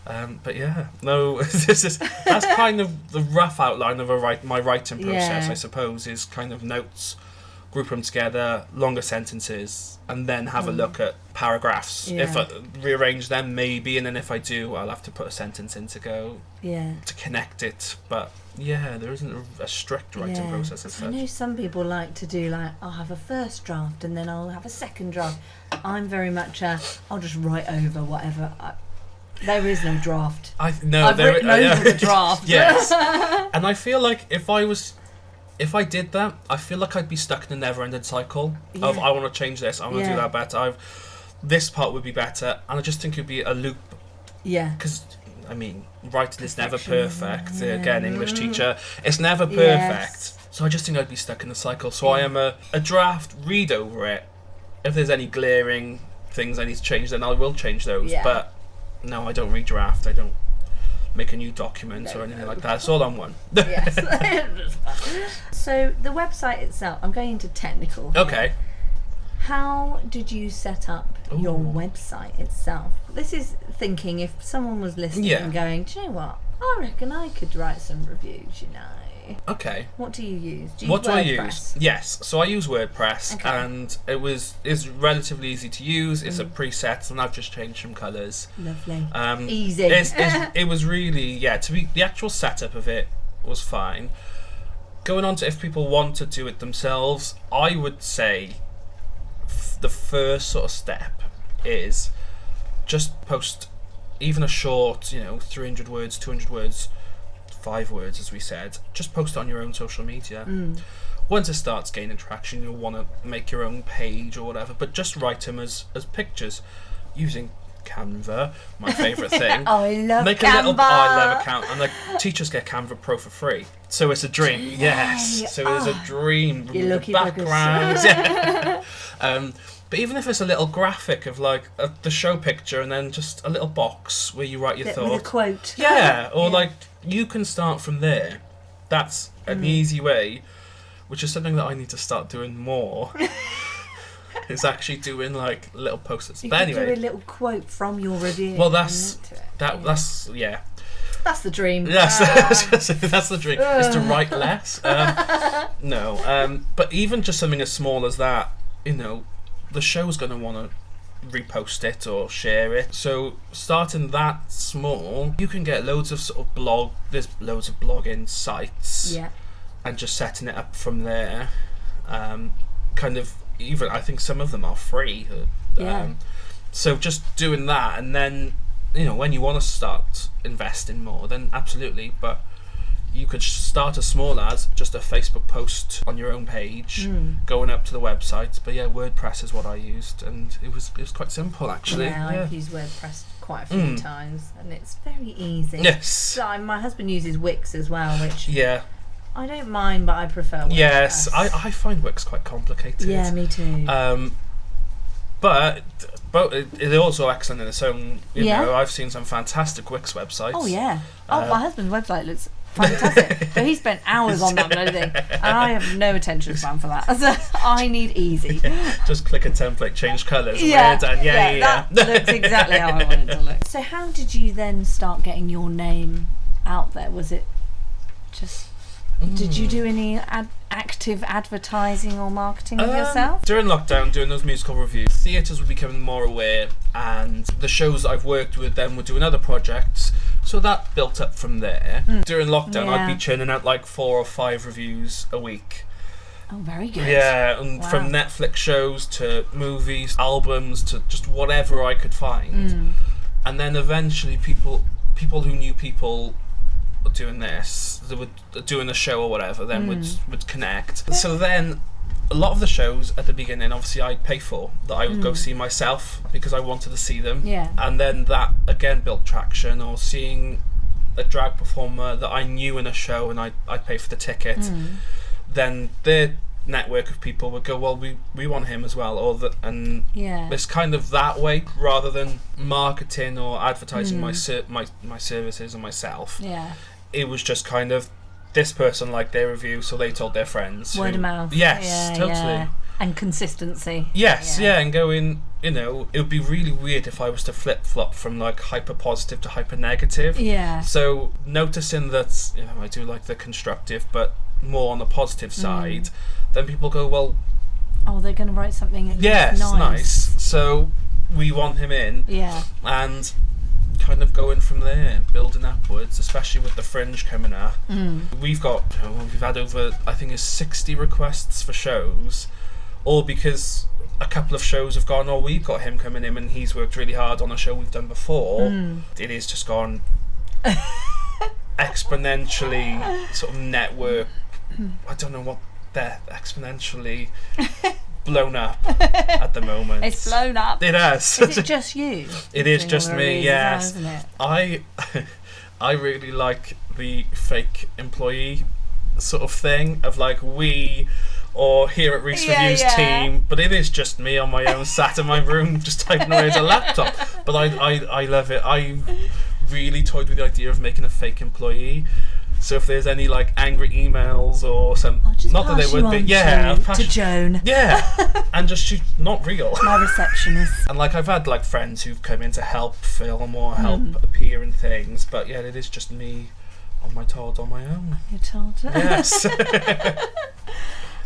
But yeah, no, that's kind of the rough outline of my writing process, I suppose, is kind of notes, group them together, longer sentences, and then have a look at paragraphs. Yeah. If I rearrange them, maybe, and then if I do, I'll have to put a sentence in to connect it. But yeah, there isn't a strict writing process as such. I know some people like to do I'll have a first draft and then I'll have a second draft. I'm very much I'll just write over whatever. There is no draft. I've written over the draft. Yes. And I feel like if I did that, I feel like I'd be stuck in a never-ending cycle of I want to change this, I want to do that better. This part would be better, and I just think it'd be a loop. Yeah. Because writing is never perfect. Yeah. Again, English teacher, it's never perfect. Yes. So I just think I'd be stuck in a cycle. So I am a draft, read over it. If there's any glaring things I need to change, then I will change those. Yeah. But no, I don't redraft. I don't make a new document or anything like that. It's all on one. Yes. So the website itself, I'm going into technical here. Okay. How did you set up your website itself? This is thinking if someone was listening and going, do you know what? I reckon I could write some reviews, you know. Okay. What do you use? Do you What use do I WordPress? use? Yes, so I use WordPress, Okay. and it's relatively easy to use. It's a preset, and I've just changed some colours. Lovely. Easy. Easy. It was really the actual setup of it was fine. Going on to if people want to do it themselves, I would say the first sort of step is just post even a short, 300 words, 200 words, 5 words as we said, just post it on your own social media. Once it starts gaining traction, you'll want to make your own page or whatever, but just write them as pictures using Canva, my favourite thing. Oh, I love Canva. I love a Canva, and the teachers get Canva Pro for free, so it's a dream. Yes, so it's a dream. You lucky backgrounds. Yeah. But even if it's a little graphic of like the show picture and then just a little box where you write your thought, with a quote. Yeah, or like you can start from there. That's an easy way, which is something that I need to start doing more. Is actually doing like little post-its. You But could anyway, do a little quote from your review. well, and that's link to it. that's That's the dream. Yes, that's the dream. Is to write less. No, but even just something as small as that, the show's going to want to repost it or share it. So starting that small, you can get loads of sort of there's loads of blogging sites. Yeah. And just setting it up from there. Kind of even I think some of them are free. Yeah. So just doing that, and then when you want to start investing more, then absolutely. But you could start as small as just a Facebook post on your own page, going up to the website. But yeah, WordPress is what I used, and it was quite simple actually. Yeah, I've used WordPress quite a few times, and it's very easy. Yes. So my husband uses Wix as well, which Yeah. I don't mind, but I prefer WordPress. Yes, I find Wix quite complicated. Yeah, me too. But it's also excellent in its own. Yeah. I've seen some fantastic Wix websites. Oh yeah. My husband's website looks fantastic. So he spent hours on that bloody thing, and I have no attention span for that. So I need easy. Just click a template, change colours, Yeah, we're done. that looks exactly how I want it to look. So how did you then start getting your name out there? Was it just... Did you do any active advertising or marketing of yourself? During lockdown, doing those musical reviews, theatres were becoming more aware, and the shows that I've worked with them were doing other projects, so that built up from there. During lockdown, I'd be churning out like 4 or 5 reviews a week. Oh, very good. Yeah, and from Netflix shows to movies, albums, to just whatever I could find. And then eventually people who knew people doing this, they were doing a show or whatever, then would connect. So then a lot of the shows at the beginning, obviously I'd pay for, that I would go see myself because I wanted to see them. Yeah. And then that again built traction, or seeing a drag performer that I knew in a show and I'd pay for the ticket. Then their network of people would go, well, we want him as well, it's kind of that way rather than marketing or advertising my services and myself. Yeah. It was just kind of, this person liked their review, so they told their friends. Word of mouth. Yes, totally. Yeah. And consistency. Yes, and going, it would be really weird if I was to flip-flop from like hyper positive to hyper negative. Yeah. So noticing that, I do like the constructive, but more on the positive side, then people go, well, oh, they're going to write something at yes, least nice. So we want him in. Yeah. And kind of going from there, building upwards, especially with the Fringe coming up. We've had over, I think it's 60 requests for shows, all because a couple of shows have gone, oh, we've got him coming in and he's worked really hard on a show we've done before. It is just gone exponentially sort of network. I don't know what they're exponentially blown up at the moment. It's blown up. It has. Is it just you? It is just me, yes. Isn't it? I really like the fake employee sort of thing of like we or here at Reese Reviews team, but it is just me on my own sat in my room just typing away at a laptop. But I love it. I really toyed with the idea of making a fake employee. So if there's any like angry emails or some, I'll just not that pass they you would be, on yeah, I'll pass to you- Joan, yeah, and just shoot, not real. my receptionist. And like I've had like friends who've come in to help film or help appear in things, but yeah, it is just me on my Todd on my own. You're told. Yes.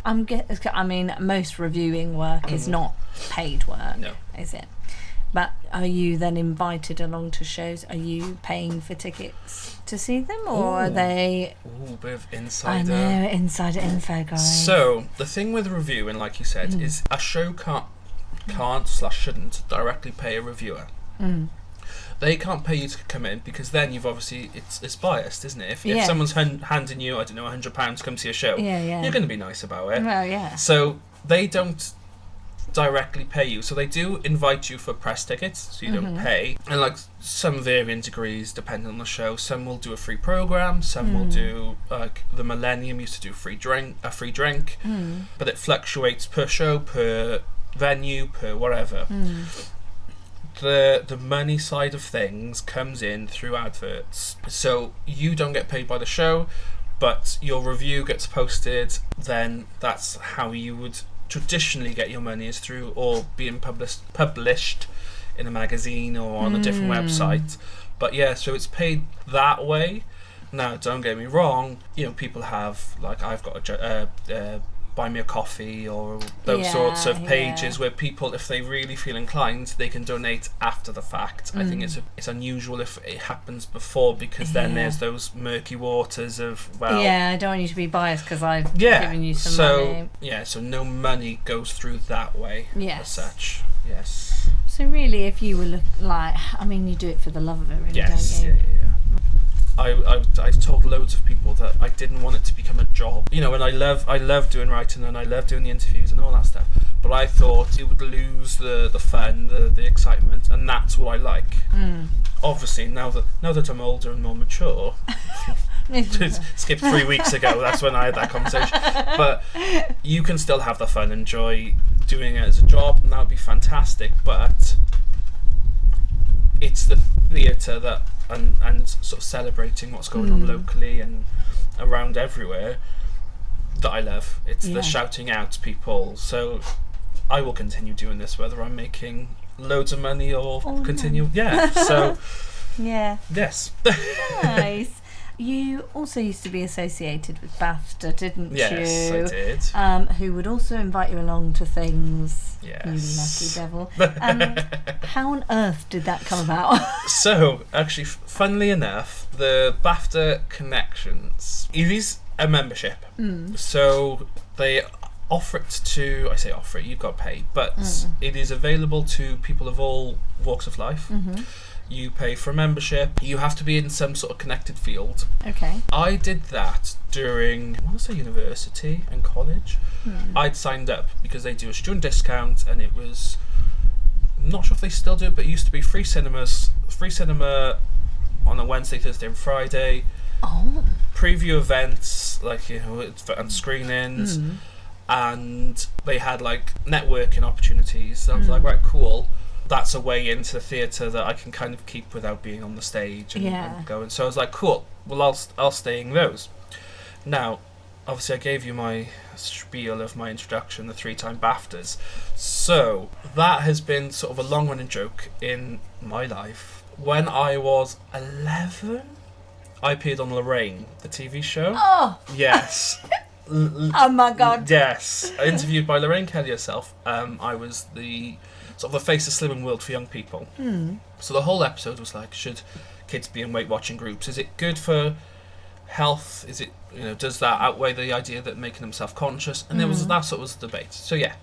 I mean, most reviewing work is not paid work, No. is it? But are you then invited along to shows? Are you paying for tickets to see them, or are Ooh. they? Ooh, bit of I insider. know, insider info, guys. So the thing with reviewing, like you said, is a show can't/shouldn't directly pay a reviewer. They can't pay you to come in because then you've obviously it's biased, isn't it? If Yeah. someone's handing you, I don't know, £100 to come see a show, Yeah. you're going to be nice about it. Well, yeah. So they don't directly pay you. So they do invite you for press tickets, so you don't pay. And like some varying degrees depending on the show. Some will do a free program. Some will do like the Millennium used to do a free drink. But it fluctuates per show, per venue, per whatever. The money side of things comes in through adverts. So you don't get paid by the show, but your review gets posted. Then that's how you would traditionally get your money, is through or being published in a magazine or on a different website. But yeah, so it's paid that way. Now, don't get me wrong, you know, people have, like, I've got a buy me a coffee or those sorts of pages where people, if they really feel inclined, they can donate after the fact. I think it's unusual if it happens before, because then there's those murky waters of, well, Yeah, I don't want you to be biased because I've given you some money. Yeah, so no money goes through that way as such. Yes. So really, if you were I mean, you do it for the love of it, really, Yes. don't you? Yeah. I've told loads of people that I didn't want it to become a job, you know, and I love doing writing and I love doing the interviews and all that stuff, but I thought it would lose the fun, the excitement, and that's what I like. Obviously now that I'm older and more mature, skip 3 weeks ago, that's when I had that conversation, but you can still have the fun, enjoy doing it as a job, and that would be fantastic, but it's the theatre that and sort of celebrating what's going on locally and around everywhere that I love. It's the shouting out people. So I will continue doing this whether I'm making loads of money or continue. No. Yeah. So yeah. Yes. Nice. You also used to be associated with BAFTA, didn't you? Yes, I did. Who would also invite you along to things. Yes. You lucky devil. How on earth did that come about? So, actually, funnily enough, the BAFTA Connections, it is a membership. So they offer it to, I say offer it, you've got to pay, but it is available to people of all walks of life. You pay for a membership. You have to be in some sort of connected field. Okay. I did that during, I want to say university and college. I'd signed up because they do a student discount, and it was, I'm not sure if they still do it, but it used to be free cinema on a Wednesday, Thursday and Friday. Oh. Preview events, like, you know, and screenings. And they had like networking opportunities. So I was like, right, cool. That's a way into the theatre that I can kind of keep without being on the stage and going. So I was like, cool, well, I'll stay in those. Now, obviously I gave you my spiel of my introduction, the 3-time BAFTAs. So that has been sort of a long-running joke in my life. When I was 11, I appeared on Lorraine, the TV show. Oh! Yes. Oh my God. Yes. Interviewed by Lorraine Kelly herself. I was the sort of the face of Slimming World for young people. So the whole episode was like, should kids be in weight watching groups? Is it good for health? Is it, you know, does that outweigh the idea that making them self-conscious? And there was that sort of debate. So yeah,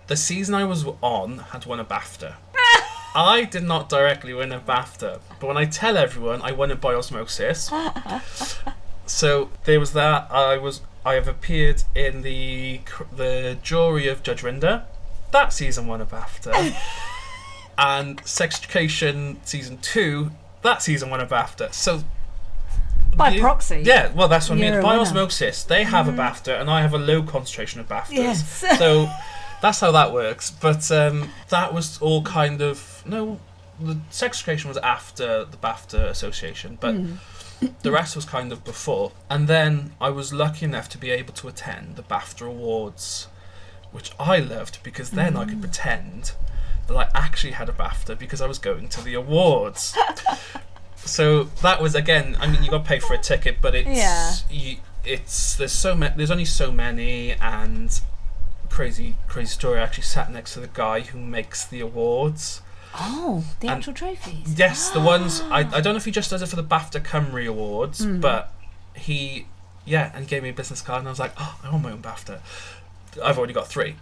the season I was on had won a BAFTA. I did not directly win a BAFTA, but when I tell everyone, I won it by osmosis. So there was that. I have appeared in the jury of Judge Rinder. That season won a BAFTA. And Sex Education season 2, that season won a BAFTA. So by proxy. Yeah, well, that's what I mean. By winner. osmosis, they have a BAFTA and I have a low concentration of BAFTAs. Yes. So that's how that works. But that was all kind of, no, the Sex Education was after the BAFTA association, but The rest was kind of before. And then I was lucky enough to be able to attend the BAFTA Awards, which I loved because then I could pretend that I actually had a BAFTA because I was going to the awards. So that was, again, I mean, you got to pay for a ticket, but there's only so many, and crazy story. I actually sat next to the guy who makes the awards. Oh, the actual trophies. Yes, the ones. I don't know if he just does it for the BAFTA Cymru Awards, but he gave me a business card, and I was like, oh, I want my own BAFTA. I've already got 3.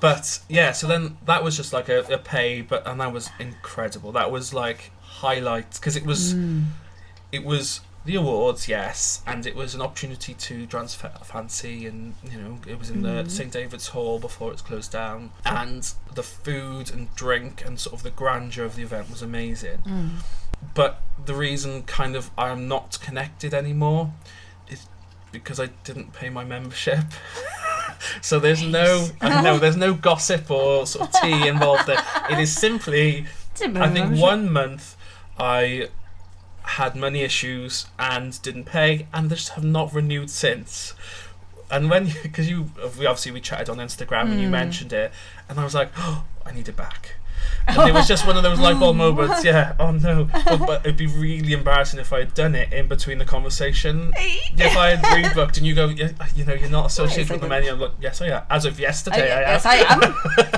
But yeah, so then that was just like a pay, and that was incredible. That was like highlights, because it was the awards, yes, and it was an opportunity to dance fancy, and it was in the St David's Hall before it's closed down, and the food and drink and sort of the grandeur of the event was amazing. But the reason kind of I'm not connected anymore is because I didn't pay my membership. So there's there's no gossip or sort of tea involved there. It is simply, I think 1 month I had money issues and didn't pay, and just have not renewed since. And because we chatted on Instagram and you mentioned it, and I was like, oh, I need it back. And it was just one of those light bulb moments. Yeah, oh no. But it'd be really embarrassing if I had done it in between the conversation. If I had rebooked and you go, you're not associated with the menu. I'm like, yes, I am. As of yesterday, I am. Yes, I am.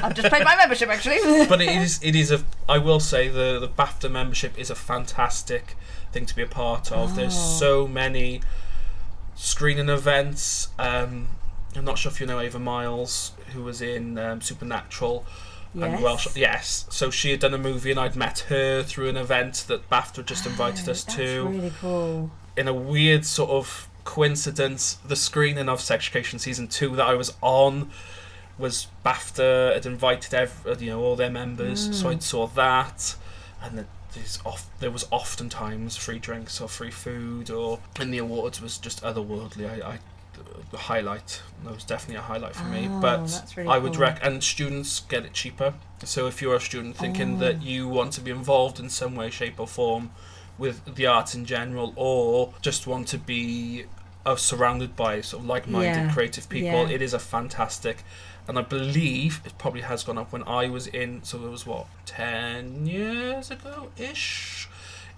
I've just paid my membership, actually. But it is I will say the BAFTA membership is a fantastic thing to be a part of. There's so many screening events. I'm not sure if you know Ava Miles, who was in Supernatural. And Welsh, yes. So she had done a movie, and I'd met her through an event that BAFTA just invited us to. That's really cool. In a weird sort of coincidence, the screening of Sex Education season 2 that I was on was BAFTA had invited all their members, so I saw that, and there was oftentimes free drinks or free food, and the awards was just otherworldly. The highlight. That was definitely a highlight for me. But really I would and students get it cheaper. So if you're a student thinking that you want to be involved in some way, shape or form with the arts in general, or just want to be surrounded by sort of like-minded creative people, it is a fantastic, and I believe it probably has gone up. When I was in, so it was 10 years ago ish,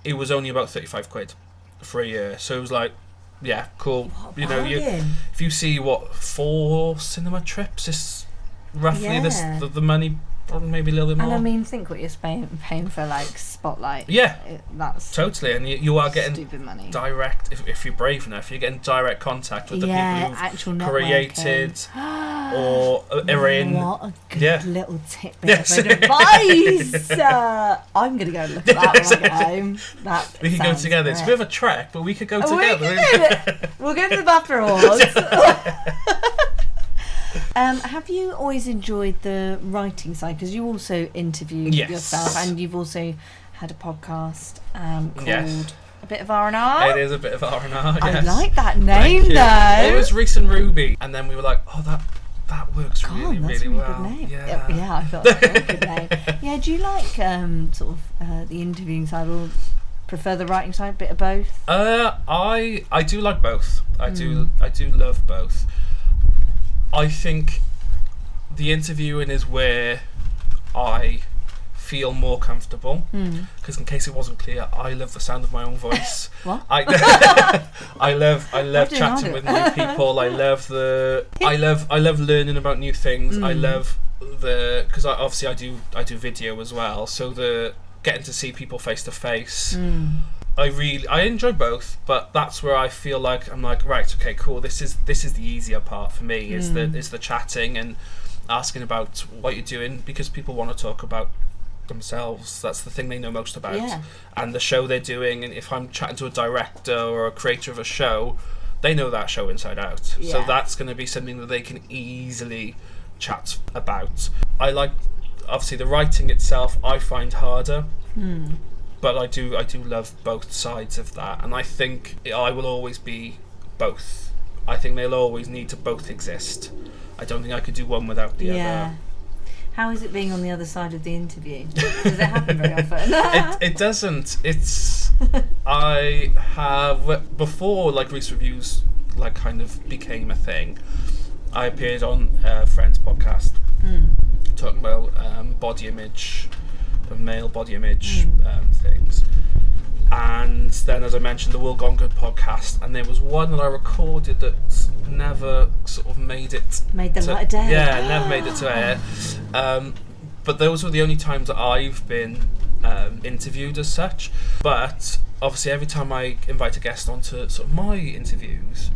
it was only about 35 quid for a year. So it was like, yeah, cool. If you see 4 cinema trips, it's roughly the money, probably maybe a little bit more. And I mean, think what you're paying for like Spotlight. Yeah, that's totally. And you are getting stupid money. Direct, if you're brave enough, you're getting direct contact with the people who've created or are in. What a good little tidbit of advice. I'm gonna go look at that when I get home. We can go together. Great. It's a bit of a trek, but we could go together. We'll go to the BAFTA Awards. Have you always enjoyed the writing side? Because you also interview yourself, and you've also had a podcast called A Bit of R&R. It is a bit of R&R, yes. I like that name, though. It was Reese and Ruby, and then we were like, oh, that works really, that's really a well. Good name. Yeah, I thought that was a good name. Yeah, do you like sort of the interviewing side, or prefer the writing side, bit of both? I do like both. I do love both. I think the interviewing is where I feel more comfortable, because in case it wasn't clear, I love the sound of my own voice. What? I love chatting with new people. I love learning about new things. I love because obviously I do video as well, so the getting to see people face to face. I enjoy both, but that's where I feel like I'm like, right, okay, cool. This is the easier part for me. Is the chatting and asking about what you're doing, because people want to talk about themselves. That's the thing they know most about, and the show they're doing. And if I'm chatting to a director or a creator of a show, they know that show inside out. So that's going to be something that they can easily chat about. I like, obviously, the writing itself I find harder. But I do love both sides of that, and I think I will always be both. I think they'll always need to both exist. I don't think I could do one without the other. How is it being on the other side of the interview? Does it happen very often? It doesn't. It's I have, before like Reese Reviews like kind of became a thing, I appeared on a friend's podcast talking about body image, male body image things. And then, as I mentioned, the World Gone Good podcast, and there was one that I recorded that never sort of made the light of day. Yeah, never made it to air. But those were the only times that I've been interviewed as such. But obviously, every time I invite a guest onto sort of my interviews,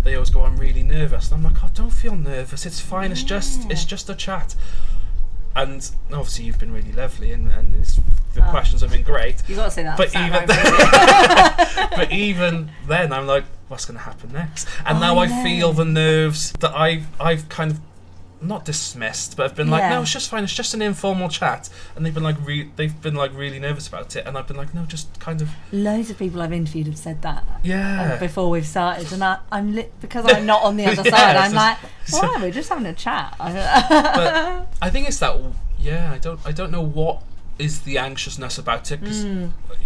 they always go, "I'm really nervous," and I'm like, "Oh, don't feel nervous. It's fine. It's just a chat." And obviously, you've been really lovely, and the questions have been great. You got to say that. But even then, I'm like, what's going to happen next? And now I feel the nerves that I've kind of not dismissed, but I've been like, no, it's just fine. It's just an informal chat, and they've been like, really nervous about it, and I've been like, no, just kind of. Loads of people I've interviewed have said that. Yeah. Before we've started, and I'm because I'm not on the other side. I'm like, why? We're just having a chat. But I think it's that. Yeah, I don't know what is the anxiousness about it, because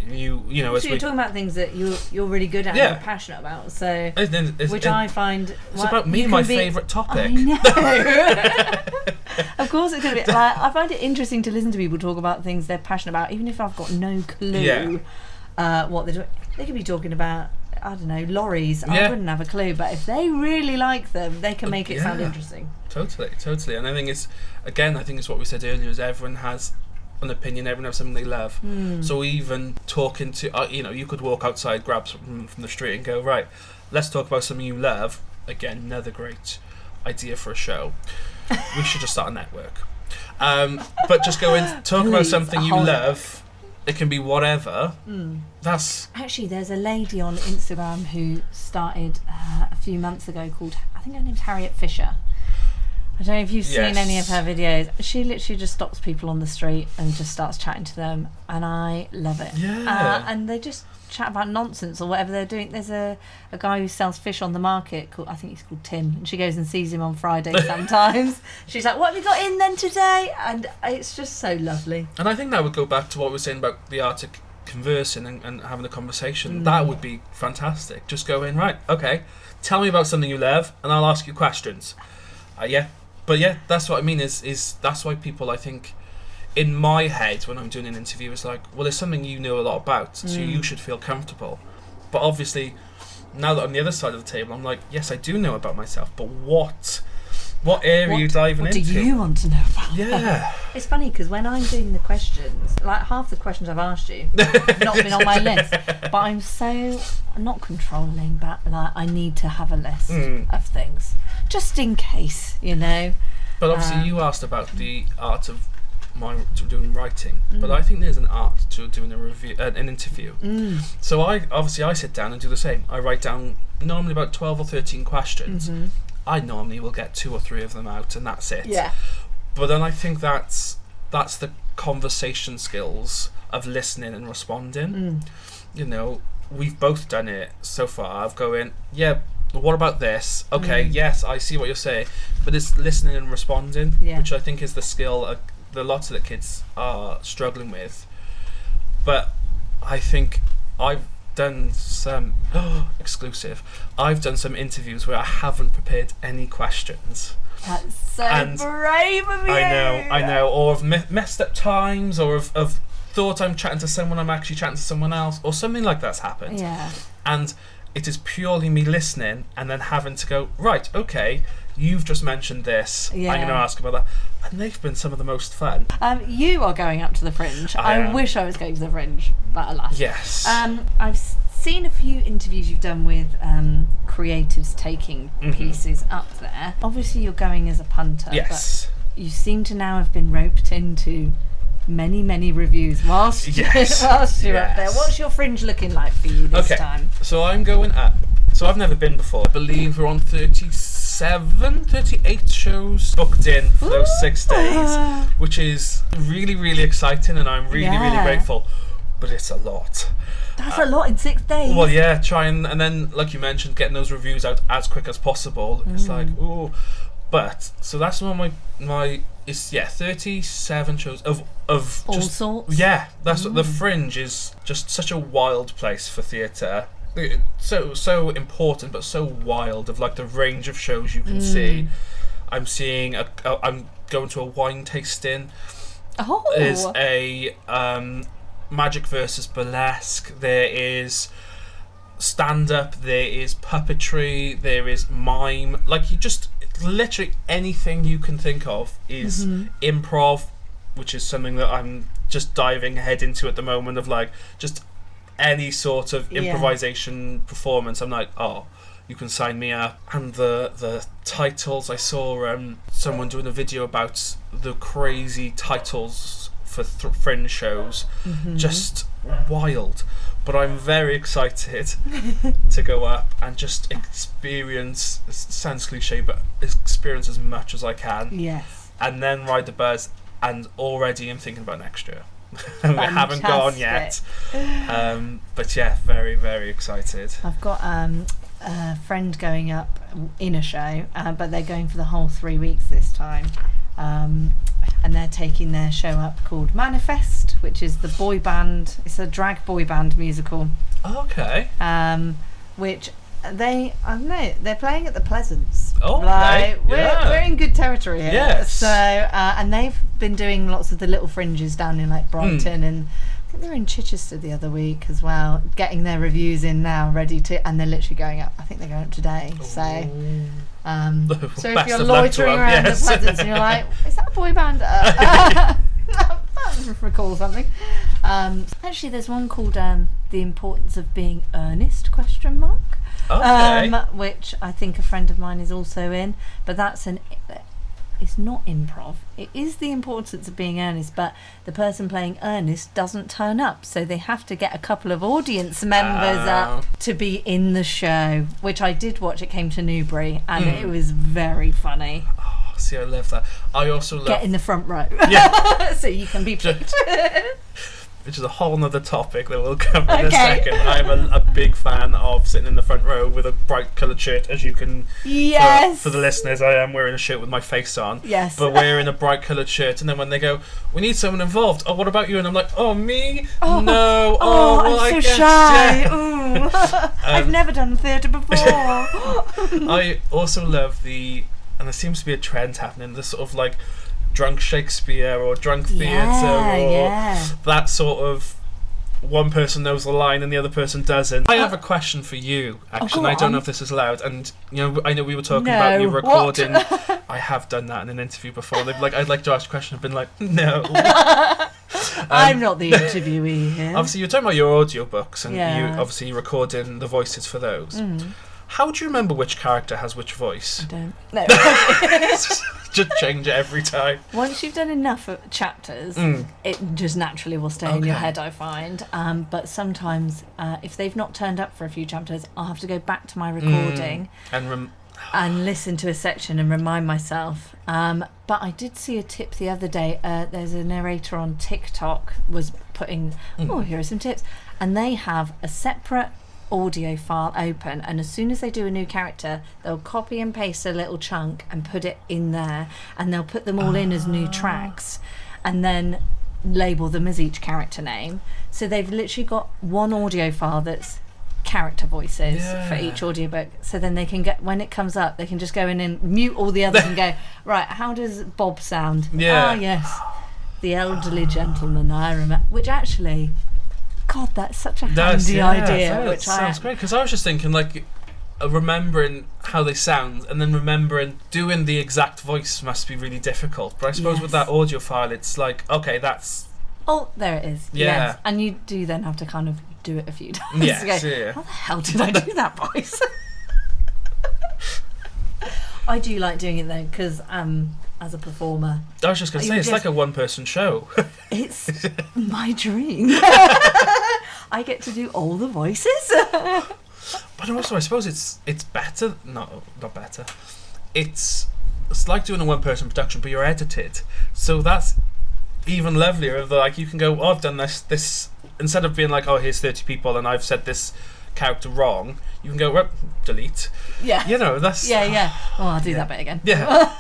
you know, so you're talking about things that you're really good at and you're passionate about, so I find it's about me, my favourite topic. I know. Of course it's going to be like, I find it interesting to listen to people talk about things they're passionate about, even if I've got no clue what they're doing. They could be talking about, I don't know, lorries. I wouldn't have a clue, but if they really like them, they can make it sound interesting. Totally. And I think it's what we said earlier, is everyone has an opinion, everyone has something they love. So even talking to, you could walk outside, grab something from the street and go, right, let's talk about something you love. Again, another great idea for a show. We should just start a network. But just go and talk about something you love. It can be whatever. That's actually, there's a lady on Instagram who started a few months ago called, I think her name's Harriet Fisher. I don't know if you've seen any of her videos. She literally just stops people on the street and just starts chatting to them, and I love it. Yeah. And they just chat about nonsense or whatever they're doing. There's a guy who sells fish on the market called, I think he's called Tim, and she goes and sees him on Friday sometimes. She's like, "What have you got in then today?" And it's just so lovely. And I think that would go back to what we were saying about the art of conversing and having a conversation. That would be fantastic. Just go in, right, okay, tell me about something you love, and I'll ask you questions. But yeah, that's what I mean, is that's why people, I think, in my head, when I'm doing an interview, it's like, well, there's something you know a lot about, so you should feel comfortable. But obviously, now that I'm on the other side of the table, I'm like, yes, I do know about myself, but what area are you diving into? What do you want to know about? Yeah. It's funny, because when I'm doing the questions, like half the questions I've asked you have not been on my list, but I'm not controlling, but like I need to have a list of things, just in case, you know. But obviously you asked about the art of doing writing, but I think there's an art to doing an interview. So I sit down and do the same. I write down normally about 12 or 13 questions. I normally will get 2 or 3 of them out, and that's it. Yeah. But then I think that's the conversation skills of listening and responding. You know, we've both done it so far. I've going, yeah, what about this? Okay, yes, I see what you're saying. But it's listening and responding, which I think is the skill that lots of the kids are struggling with. But I think I've done some exclusive. I've done some interviews where I haven't prepared any questions. That's so brave of you. I know. Or have messed up times, or have thought I'm chatting to someone, I'm actually chatting to someone else, or something like that's happened. Yeah. And it is purely me listening and then having to go, right, okay, you've just mentioned this. I'm going to ask about that. And they've been some of the most fun. You are going up to the Fringe. I wish I was going to the Fringe, but alas. Yes. I've seen a few interviews you've done with creatives taking pieces up there. Obviously, you're going as a punter. Yes. But you seem to now have been roped into many reviews whilst you're up there. What's your Fringe looking like for you this time? So I'm going up. So I've never been before. I believe we're on 38 shows booked in for those 6 days, which is really, really exciting, and I'm really grateful. But it's a lot. That's a lot in 6 days. Well, yeah, and then, like you mentioned, getting those reviews out as quick as possible. It's like, ooh. But, so that's one of my it's 37 shows of All just sorts. yeah. That's what the Fringe is, just such a wild place for theatre. So important, but so wild of like the range of shows you can see. I'm seeing I'm going to a wine tasting. Oh, There's a magic versus burlesque. There is stand-up. There is puppetry. There is mime. Like, you just literally anything you can think of is improv, which is something that I'm just diving head into at the moment. Of like just any sort of improvisation performance. I'm like, oh, you can sign me up. And the titles, I saw someone doing a video about the crazy titles for Fringe shows. Just wild. But I'm very excited to go up and just experience, it sounds cliche, but experience as much as I can. Yes. And then ride the buzz, and already I'm thinking about next year. We haven't gone yet. But yeah, very, very excited. I've got a friend going up in a show, but they're going for the whole 3 weeks this time. And they're taking their show up called Manifest, which is the boy band. It's a drag boy band musical. Okay. Which I don't know, they're playing at the Pleasance. Oh, okay. Like, we're in good territory here. Yes. So, and they've been doing lots of the little fringes down in like Brighton, and I think they were in Chichester the other week as well, getting their reviews in now, ready to, and they're literally going up. I think they're going up today. So. So if you're loitering around the Pleasance and you're like, is that a boy band? I recall something. Actually, there's one called The Importance of Being Earnest, ? Okay. Which I think a friend of mine is also in, but it's not improv. It is the importance of being earnest, but the person playing Ernest doesn't turn up, so they have to get a couple of audience members up to be in the show, which I did watch. It came to Newbury, and it was very funny. Oh, see, I love that. I also love... Get in the front row. Yeah. So you can be picked. Which is a whole nother topic that we'll cover in a second. I'm a big fan of sitting in the front row with a bright coloured shirt, as you can... Yes! For the listeners, I am wearing a shirt with my face on. Yes. But wearing a bright coloured shirt, and then when they go, we need someone involved. Oh, what about you? And I'm like, oh, me? Oh, no. Oh, well, I'm so I guess, shy. yeah. Ooh. I've never done theatre before. I also love and there seems to be a trend happening, the sort of like drunk Shakespeare or drunk theatre or that sort of one person knows the line and the other person doesn't. I have a question for you, actually. I don't know if this is allowed, and I know we were talking about you recording. I have done that in an interview before. They've like, I'd like to ask a question. I've been like, no. I'm not the interviewee here. Obviously, you're talking about your audiobooks, and you obviously recording the voices for those. How do you remember which character has which voice? I don't. No. Just change it every time. Once you've done enough chapters, it just naturally will stay in your head, I find. But sometimes, if they've not turned up for a few chapters, I'll have to go back to my recording and listen to a section and remind myself. But I did see a tip the other day. There's a narrator on TikTok was putting, here are some tips. And they have a separate audio file open, and as soon as they do a new character, they'll copy and paste a little chunk and put it in there, and they'll put them all in as new tracks and then label them as each character name. So they've literally got one audio file that's character voices for each audiobook, so then they can get, when it comes up, they can just go in and mute all the others and go, right, how does Bob sound? Yes, the elderly gentleman, I remember, which actually, God, that's such a handy idea. Which sounds great, because I was just thinking, like, remembering how they sound and then remembering doing the exact voice must be really difficult. But I suppose with that audio file, it's like, okay, that's... Oh, there it is. Yeah. Yes. And you do then have to kind of do it a few times. Yes, How the hell did I do that voice? I do like doing it though, because as a performer, I was just going to say, it's like a one-person show. It's my dream. I get to do all the voices. But also, I suppose it's better. Not better. It's like doing a one-person production, but you're edited, so that's even lovelier. Of like, you can go, oh, I've done this instead of being like, oh, here's 30 people and I've said this character wrong. You can go, well, delete. Yeah. That's yeah. Oh, I'll do that bit again. Yeah.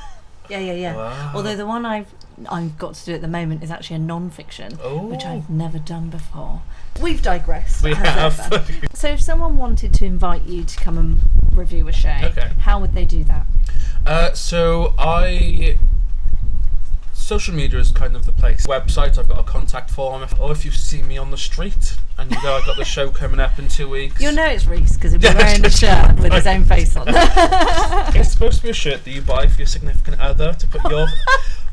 Yeah. Wow. Although the one I've I've got to do at the moment is actually a non-fiction, which Oh. I've never done before. We've digressed. We as have. ever. So if someone wanted to invite you to come and review a show, Okay. how would they do that? Social media is kind of the place. Website, I've got a contact form. Or if you see me on the street and you know I've got the show coming up in 2 weeks. You'll know it's Reese because he'll be wearing a shirt with his own face on. It's supposed to be a shirt that you buy for your significant other to put your.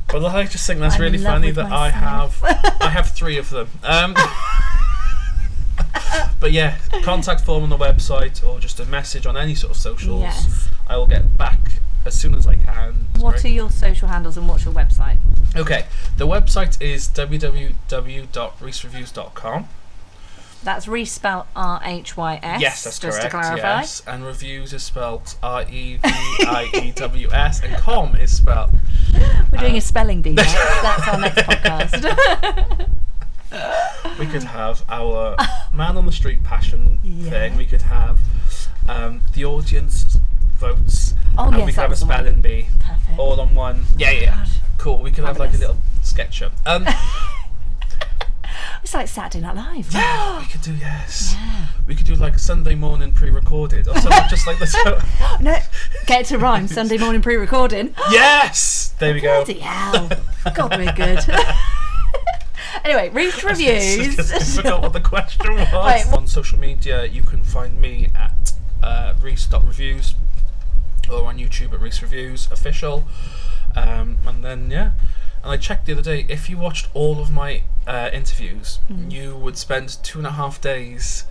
But I just think that's I'm really in love funny with that myself. I have 3 of them. But yeah, contact form on the website or just a message on any sort of socials. Yes. I will get back as soon as I can. What are your social handles and what's your website? Okay, the website is www.reesereviews.com. That's Reese spelled R-H-Y-S. Yes, that's just correct. to clarify. Yes, and reviews is spelled R-E-V-I-E-W-S, and com is spelled. We're doing a spelling bee next. That's our next podcast. We could have our man on the street passion Yeah. thing. We could have the audience votes. Oh, and yes, we could have a that's the one. spelling bee Perfect. all on one. Yeah. God. Cool. We could have like a Fabulous. little sketch show. It's like Saturday Night Live. Yeah, we could do yes. Yeah. We could do like Sunday morning pre-recorded or something just like this. No, get it to rhyme. Sunday morning pre-recording. Yes, there we go. Bloody hell. God, we're good. Anyway, Reese Reviews. I forgot what the question was. Wait, On social media, you can find me at Reese.reviews or on YouTube at Reese Reviews Official. And then, yeah. And I checked the other day, if you watched all of my interviews, you would spend 2.5 days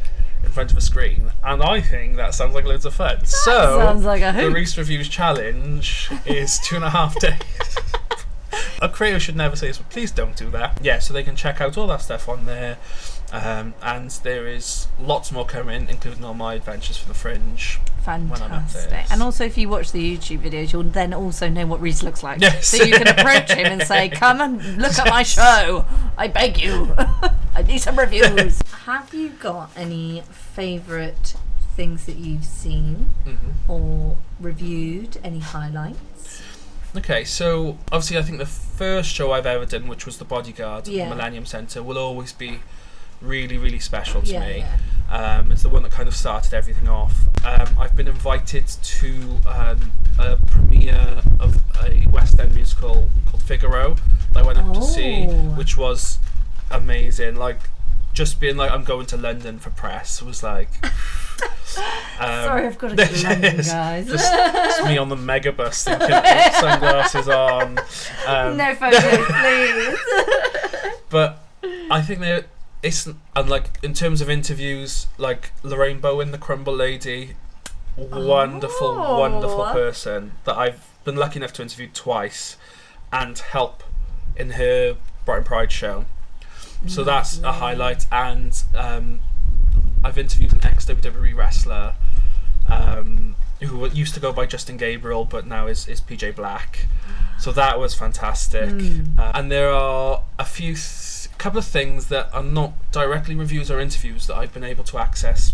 in front of a screen. And I think that sounds like loads of fun. So, sounds like a the hoot. Reese Reviews challenge is 2.5 days. A creator should never say this, but please don't do that. Yeah, so they can check out all that stuff on there. And there is lots more coming, including all my adventures for the Fringe. When I'm up there. Fantastic. And also, if you watch the YouTube videos, you'll then also know what Reese looks like. Yes. So you can approach him and say, come and look at my show. I beg you. I need some reviews. Have you got any favourite things that you've seen or reviewed? Any highlights? Okay, so obviously I think the first show I've ever done, which was The Bodyguard at Yeah. the Millennium Centre, will always be really, really special to me. Yeah. It's the one that kind of started everything off. I've been invited to a premiere of a West End musical called Figaro that I went up to see, Oh. which was amazing. Like, just being like, I'm going to London for press was like... Sorry, I've got to go to London, guys. Just me on the megabus thinking, sunglasses on. No photos, please. But I think it's and like in terms of interviews, like Lorraine Bowen, the Crumble Lady, wonderful, wonderful person that I've been lucky enough to interview twice and help in her Brighton Pride show. So that's a highlight. And I've interviewed an ex-WWE wrestler who used to go by Justin Gabriel but now is PJ Black. So that was fantastic. And there are a couple of things that are not directly reviews or interviews that I've been able to access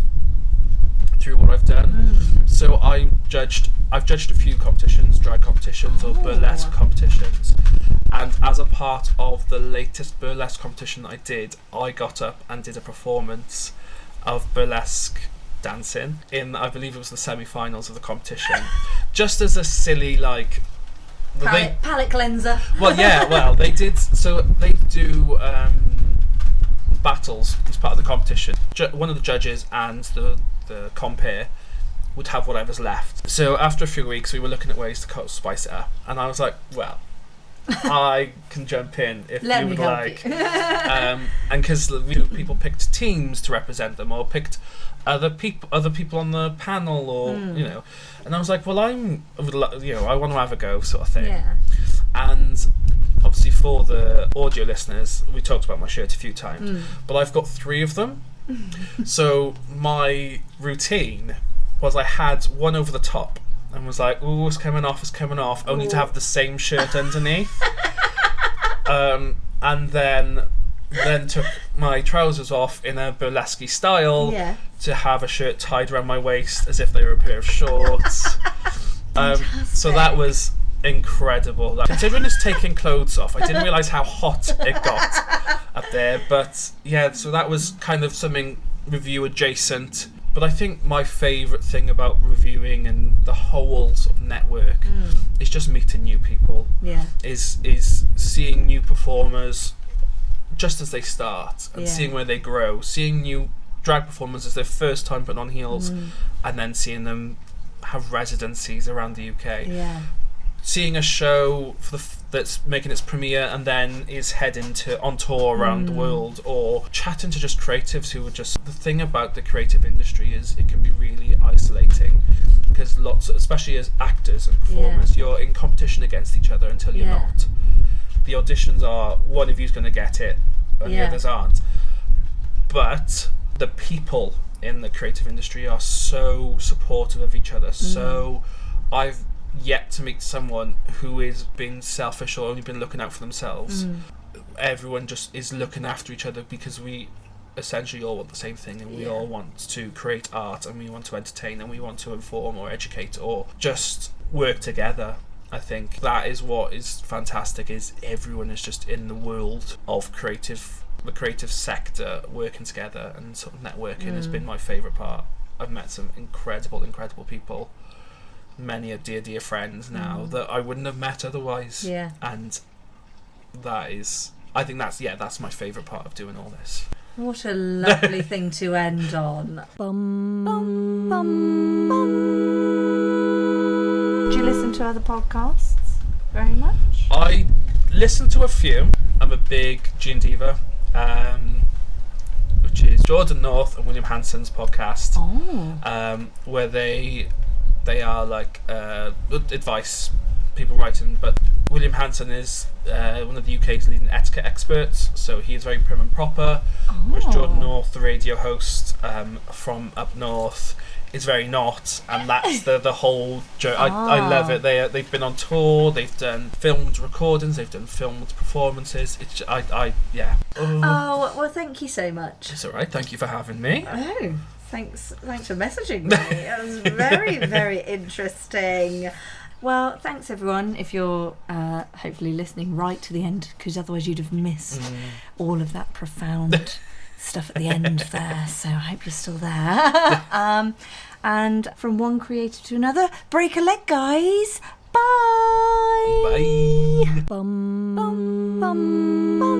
through what I've done. So I've judged a few competitions, drag competitions or burlesque competitions. And as a part of the latest burlesque competition that I did, I got up and did a performance of burlesque dancing in, I believe it was the semi-finals of the competition. Just as a silly, like... Palette cleanser. Well, yeah, well, they did... So they do battles as part of the competition. One of the judges and the compere would have whatever's left. So after a few weeks, we were looking at ways to spice it up. And I was like, well... I can jump in if Let you me would help like. you. And because people picked teams to represent them, or picked other people on the panel, or you know, and I was like, well, I want to have a go, sort of thing. Yeah. And obviously, for the audio listeners, we talked about my shirt a few times, but I've got 3 of them. So my routine was I had one over the top. And was like, ooh, it's coming off, only to have the same shirt underneath. And then took my trousers off in a burlesque style to have a shirt tied around my waist as if they were a pair of shorts. So that was incredible. Like, considering it's taking clothes off, I didn't realise how hot it got up there. But yeah, so that was kind of something review adjacent. But I think my favourite thing about reviewing and the whole sort of network is just meeting new people. Yeah. Is seeing new performers just as they start and seeing where they grow, seeing new drag performers as their first time putting on heels, and then seeing them have residencies around the UK. Yeah. Seeing a show that's making its premiere and then is heading on tour around the world, or chatting to just creatives who are just... The thing about the creative industry is it can be really isolating, because especially as actors and performers, you're in competition against each other until you're not. The auditions are one of you's going to get it and the others aren't. But the people in the creative industry are so supportive of each other. So I've yet to meet someone who is being selfish or only been looking out for themselves. Everyone just is looking after each other, because we essentially all want the same thing, and we all want to create art, and we want to entertain, and we want to inform or educate or just work together. I think that is what is fantastic, is everyone is just in the world of the creative sector working together, and sort of networking has been my favourite part. I've met some incredible people, many are dear friends now that I wouldn't have met otherwise. Yeah. And I think that's my favourite part of doing all this. What a lovely thing to end on. Bum, bum, bum, bum. Do you listen to other podcasts very much? I listen to a few. I'm a big Gene Diva, which is Jordan North and William Hanson's podcast, where they are like advice people writing, but William Hanson is one of the UK's leading etiquette experts, so he is very prim and proper, whereas Jordan North, the radio host from up north, is very not, and that's the whole joke. I love it. They've been on tour, they've done filmed recordings, they've done filmed performances. It's Oh, well, thank you so much. It's alright, thank you for having me. Oh, thanks for messaging me. It was very, very interesting. Well, thanks everyone, if you're hopefully listening right to the end, because otherwise you'd have missed all of that profound stuff at the end there, so I hope you're still there. And from one creator to another, break a leg, guys. Bye. Bye. Bum, bum, bum, bum.